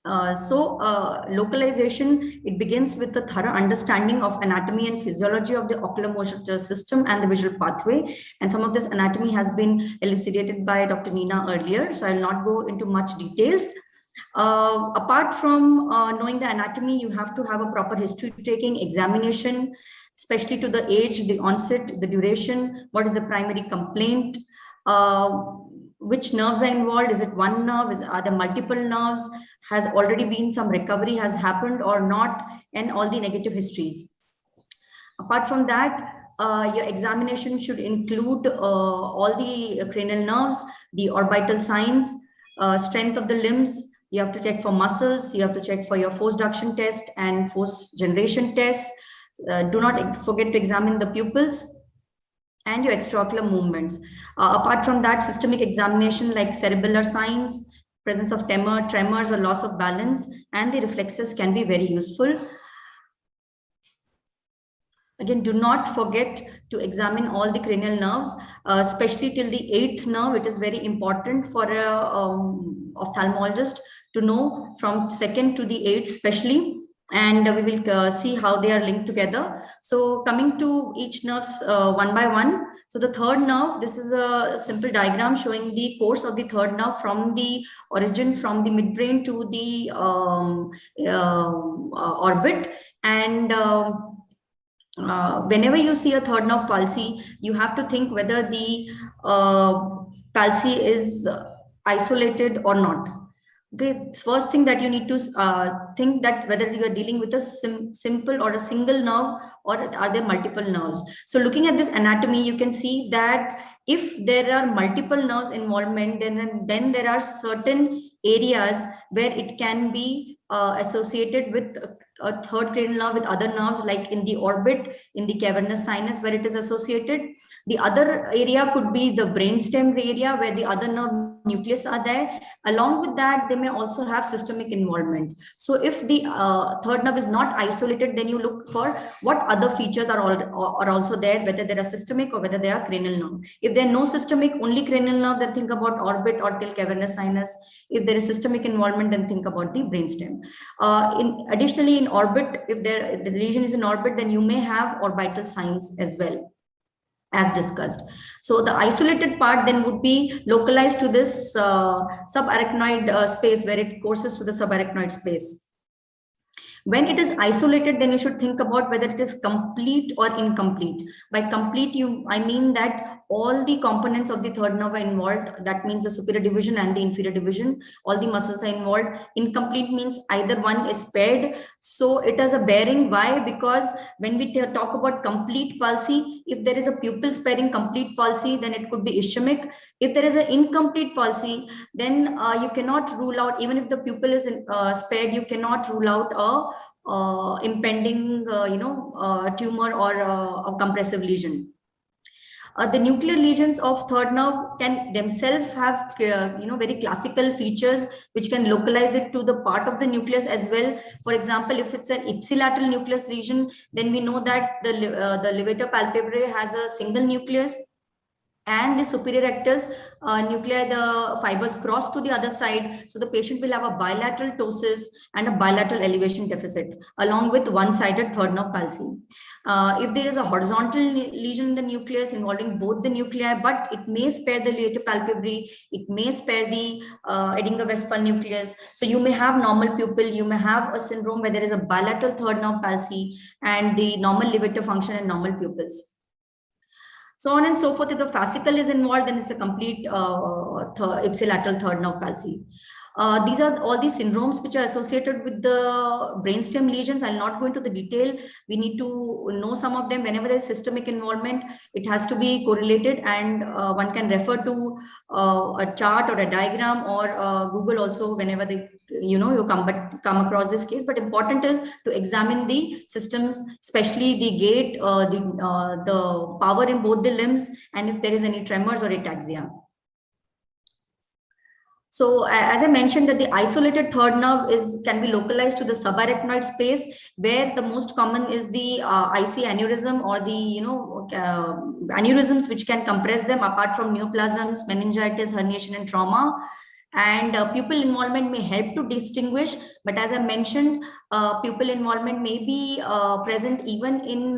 Localization, it begins with a thorough understanding of anatomy and physiology of the oculomotor system and the visual pathway. And some of this anatomy has been elucidated by Dr. Neena earlier, so I'll not go into much details. Apart from knowing the anatomy, you have to have a proper history-taking examination, especially to the age, the onset, the duration, what is the primary complaint, which nerves are involved, is it one nerve, are there multiple nerves, has already been some recovery has happened or not, and all the negative histories. Apart from that, your examination should include all the cranial nerves, the orbital signs, strength of the limbs. You have to check for muscles, you have to check for your force reduction test and force generation tests. Do not forget to examine the pupils and your extraocular movements. Apart from that, systemic examination like cerebellar signs, presence of tremors or loss of balance, and the reflexes can be very useful. Again, do not forget to examine all the cranial nerves, especially till the 8th nerve. It is very important for an ophthalmologist to know from 2nd to the 8th especially, and we will see how they are linked together. So coming to each nerves one by one. So the 3rd nerve, this is a simple diagram showing the course of the 3rd nerve from the origin, from the midbrain to the orbit. And whenever you see a 3rd nerve palsy, you have to think whether the palsy is isolated or not. Okay, first thing that you need to think that whether you are dealing with a simple or a single nerve, or are there multiple nerves. So looking at this anatomy, you can see that if there are multiple nerves involvement, then there are certain areas where it can be associated with a 3rd cranial nerve with other nerves, like in the orbit, in the cavernous sinus where it is associated. The other area could be the brainstem area where the other nerve nucleus are there. Along with that, they may also have systemic involvement. So if the 3rd nerve is not isolated, then you look for what other features are also there, whether they are systemic or whether they are cranial nerve. If there are no systemic, only cranial nerve, then think about orbit or till cavernous sinus. If there is systemic involvement, then think about the brainstem. Additionally, in orbit, if the lesion is in orbit, then you may have orbital signs as well, as discussed. So the isolated part then would be localized to this subarachnoid space, where it courses to the subarachnoid space. When it is isolated, then you should think about whether it is complete or incomplete. By complete, I mean that all the components of the 3rd nerve are involved. That means the superior division and the inferior division, all the muscles are involved. Incomplete means either one is paired. So it has a bearing. Why? Because when we talk about complete palsy, if there is a pupil sparing complete palsy, then it could be ischemic. If there is an incomplete palsy, then you cannot rule out, even if the pupil is spared, you cannot rule out a impending tumor or a compressive lesion. The nuclear lesions of 3rd nerve can themselves have very classical features which can localize it to the part of the nucleus as well. For example, if it's an ipsilateral nucleus lesion, then we know that the levator palpebrae has a single nucleus, and the superior rectus nuclei, the fibers cross to the other side. So the patient will have a bilateral ptosis and a bilateral elevation deficit, along with one-sided 3rd nerve palsy. If there is a horizontal lesion in the nucleus involving both the nuclei, but it may spare the levator palpebrae, it may spare the Edinger-Westphal nucleus. So you may have normal pupil, you may have a syndrome where there is a bilateral 3rd nerve palsy and the normal levator function and normal pupils. So on and so forth. If the fascicle is involved, then it's a complete ipsilateral third nerve palsy. These are all these syndromes which are associated with the brainstem lesions. I'll not go into the detail. We need to know some of them. Whenever there's systemic involvement, it has to be correlated, and one can refer to a chart or a diagram, or Google also whenever they, you come across this case. But important is to examine the systems, especially the gait, the power in both the limbs, and if there is any tremors or ataxia. So as I mentioned, that the isolated third nerve can be localized to the subarachnoid space, where the most common is the IC aneurysm, or the aneurysms which can compress them, apart from neoplasms, meningitis, herniation, and trauma. And pupil involvement may help to distinguish, but as I mentioned, pupil involvement may be present even in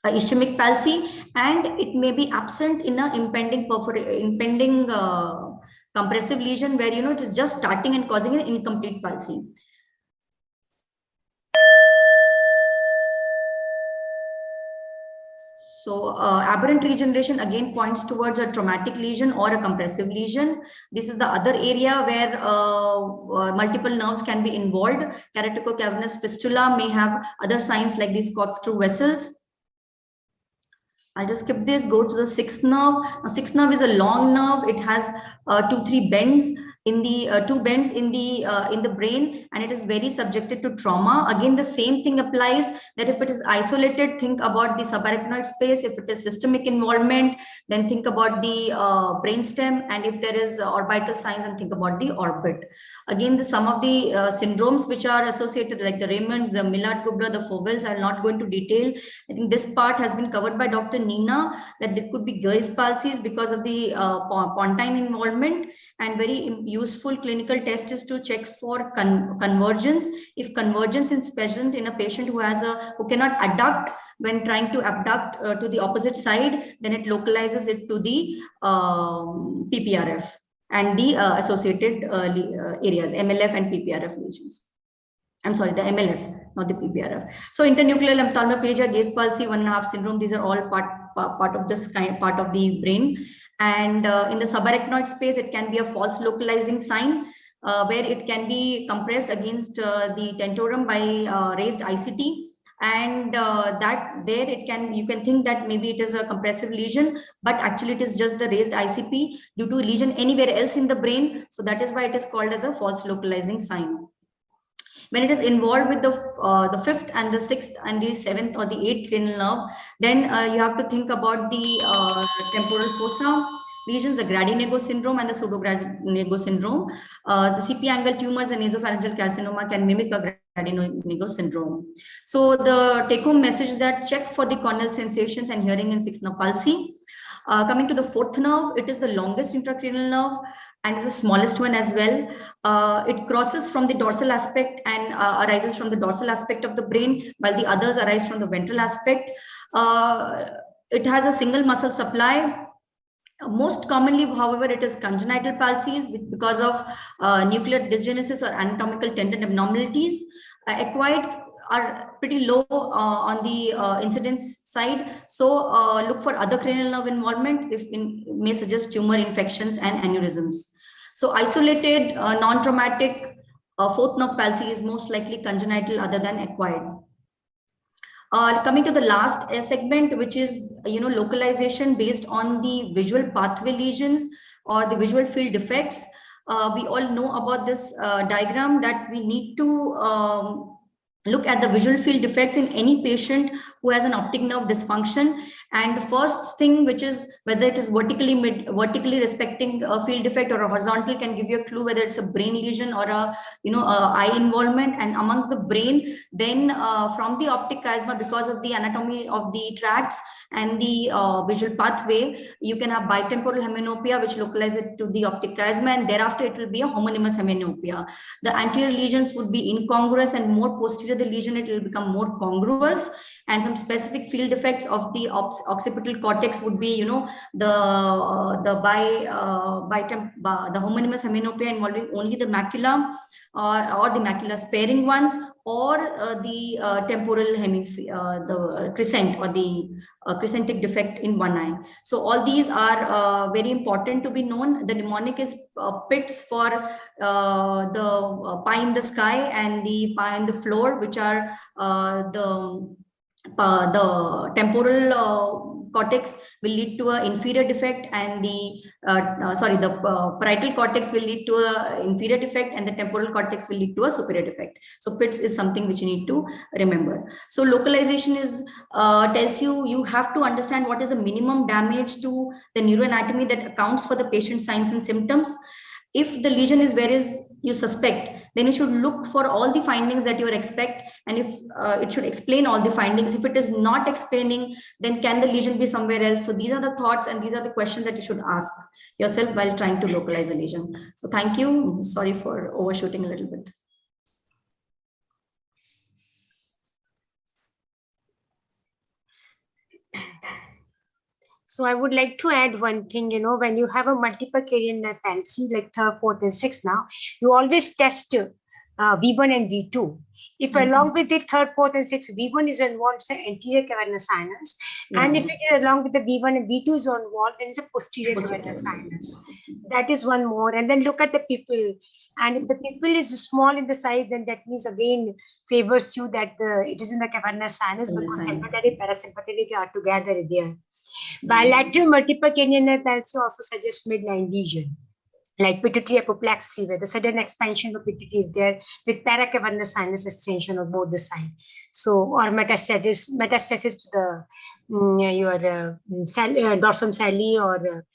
ischemic palsy, and it may be absent in an impending compressive lesion, where it is just starting and causing an incomplete palsy. So aberrant regeneration again points towards a traumatic lesion or a compressive lesion. This is the other area where multiple nerves can be involved. Keratocavernous fistula may have other signs like these corkscrew vessels. I'll just skip this, go to the sixth nerve. Now, sixth nerve is a long nerve. It has 2-3 bends in the two bends in the brain, and it is very subjected to trauma. Again, the same thing applies, that if it is isolated, think about the subarachnoid space. If it is systemic involvement, then think about the brainstem, and if there is orbital signs, then think about the orbit. Again, some of the syndromes which are associated, like the Raymonds, the Millard-Gubler, the Fovels, I'll not go into detail. I think this part has been covered by Dr. Nina, that there could be Guy's palsies because of the pontine involvement, and very useful clinical test is to check for convergence. If convergence is present in a patient who cannot adduct when trying to abduct to the opposite side, then it localizes it to the PPRF and the associated areas, MLF and PPRF lesions. I'm sorry, the MLF, not the PPRF. So internuclear ophthalmoplegia, Guy's palsy, 1.5 syndrome, these are all part of this part of the brain. And in the subarachnoid space, it can be a false localizing sign, where it can be compressed against the tentorium by raised ICT. And you can think that maybe it is a compressive lesion, but actually it is just the raised ICP due to lesion anywhere else in the brain. So that is why it is called as a false localizing sign. When it is involved with the fifth and the sixth and the seventh or the eighth cranial nerve, then you have to think about the temporal fossa lesions, the Grady-Negro syndrome and the pseudo-Grady-Negro syndrome. The CP angle tumors and nasopharyngeal carcinoma can mimic a Grady-Negro syndrome. So the take-home message is that check for the corneal sensations and hearing in sixth nerve palsy. Coming to the fourth nerve, it is the longest intracranial nerve and is the smallest one as well. It crosses from the dorsal aspect and arises from the dorsal aspect of the brain, while the others arise from the ventral aspect. It has a single muscle supply. Most commonly, however, it is congenital palsies because of nuclear dysgenesis or anatomical tendon abnormalities. Acquired are pretty low on the incidence side. So look for other cranial nerve involvement may suggest tumor infections and aneurysms. So isolated, non-traumatic fourth nerve palsy is most likely congenital other than acquired. Coming to the last segment, which is localization based on the visual pathway lesions or the visual field defects. We all know about this diagram, that we need to look at the visual field defects in any patient who has an optic nerve dysfunction. And the first thing, which is whether it is vertically respecting a field defect or a horizontal, can give you a clue whether it's a brain lesion or a eye involvement. And amongst the brain, then from the optic chiasma, because of the anatomy of the tracts and the visual pathway, you can have bitemporal hemianopia, which localizes it to the optic chiasma, and thereafter it will be a homonymous hemianopia. The anterior lesions would be incongruous, and more posterior the lesion, it will become more congruous, and some specific field defects of the opposite occipital cortex would be, the homonymous hemianopia involving only the macula, or the macula sparing ones, or the temporal the crescent, or the crescentic defect in one eye. So all these are very important to be known. The mnemonic is PITS for the pie in the sky and the pie in the floor, which are the temporal cortex will lead to an inferior defect, and the parietal cortex will lead to an inferior defect, and the temporal cortex will lead to a superior defect. So PITS is something which you need to remember. So localization is tells you have to understand what is the minimum damage to the neuroanatomy that accounts for the patient's signs and symptoms. If the lesion is where you suspect, then you should look for all the findings that you expect, and if it should explain all the findings. If it is not explaining, then can the lesion be somewhere else? So these are the thoughts and these are the questions that you should ask yourself while trying to localize a lesion. So thank you. Sorry for overshooting a little bit. So I would like to add one thing, when you have a multiple carrier palsy, like third, fourth, and sixth now, you always test V1 and V2. If along with the third, fourth, and sixth, V1 is involved, it's the anterior cavernous sinus. And if it is along with the V1 and V2 is involved, then it's a posterior cavernous sinus. That is one more. And then look at the pupil. And if the pupil is small in the size, then that means again favors you that it is in the cavernous sinus, because sympathetic parasympathetic are together there. Bilateral multiple carrier palsy also suggests midline lesion, like pituitary apoplexy, where the sudden expansion of pituitary is there with paracavernous sinus extension of both the sides. So, or metastasis to the your dorsum sali or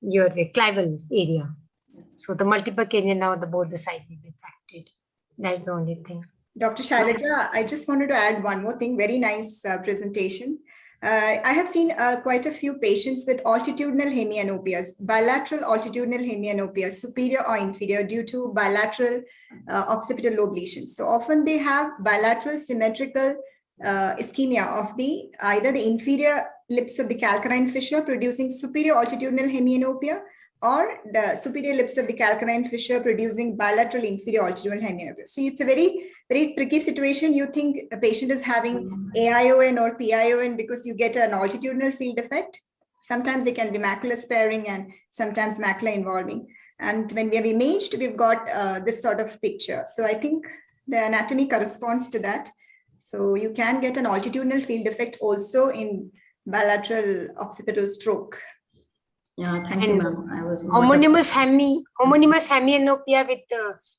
your clival area. So the multiple carrier now both the sides will be affected. That's the only thing. Dr. Shailaja, I just wanted to add one more thing. Very nice presentation. I have seen quite a few patients with altitudinal hemianopias, bilateral altitudinal hemianopias, superior or inferior, due to bilateral occipital lobe lesions. So often they have bilateral symmetrical ischemia of either the inferior lips of the calcarine fissure producing superior altitudinal hemianopia, or the superior lips of the calcarine fissure producing bilateral inferior altitudinal hemianopia. So it's a very, very tricky situation. You think a patient is having AION or PION because you get an altitudinal field effect. Sometimes they can be macula sparing and sometimes macula involving. And when we have imaged, we've got this sort of picture. So I think the anatomy corresponds to that. So you can get an altitudinal field effect also in bilateral occipital stroke. Yeah, thank you, ma'am. I was homonymous hemianopia with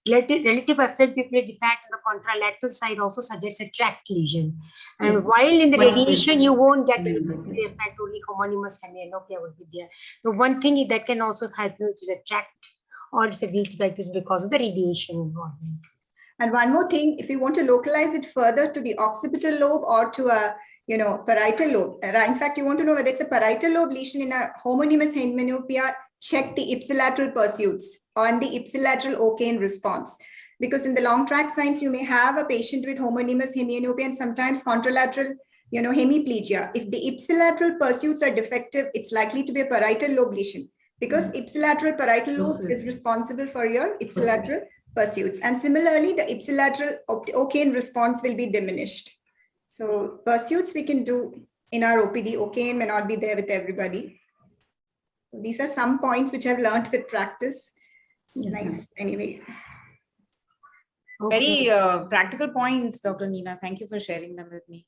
relative axial pupillary defect on the contralateral side also suggests a tract lesion. And yes, while in the radiation, you won't get any pupillary effect, only homonymous hemianopia would be there. So one thing that can also help you to the tract or it's a weak defect is because of the radiation involvement. And one more thing, if you want to localize it further to the occipital lobe or to a parietal lobe. In fact, you want to know whether it's a parietal lobe lesion in a homonymous hemianopia, check the ipsilateral pursuits on the ipsilateral O'Kane response. Because in the long tract signs, you may have a patient with homonymous hemianopia and sometimes contralateral, hemiplegia. If the ipsilateral pursuits are defective, it's likely to be a parietal lobe lesion, because ipsilateral parietal lobe is responsible for your ipsilateral pursuits. And similarly, the ipsilateral O'Kane response will be diminished. So pursuits we can do in our OPD. O'Kane may not be there with everybody. So these are some points which I've learned with practice. Yes, nice. Anyway. Very practical points, Dr. Neena. Thank you for sharing them with me.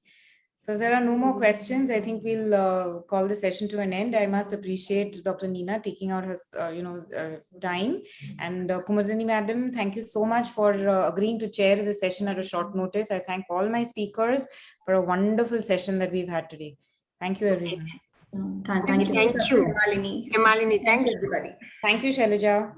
So there are no more questions. I think we'll call the session to an end. I must appreciate Dr. Neena taking out her time. And Kumudini Madam, thank you so much for agreeing to chair the session at a short notice. I thank all my speakers for a wonderful session that we've had today. Thank you, everyone. Thank you. Himalini. Thank you, everybody. Thank you, Shailaja.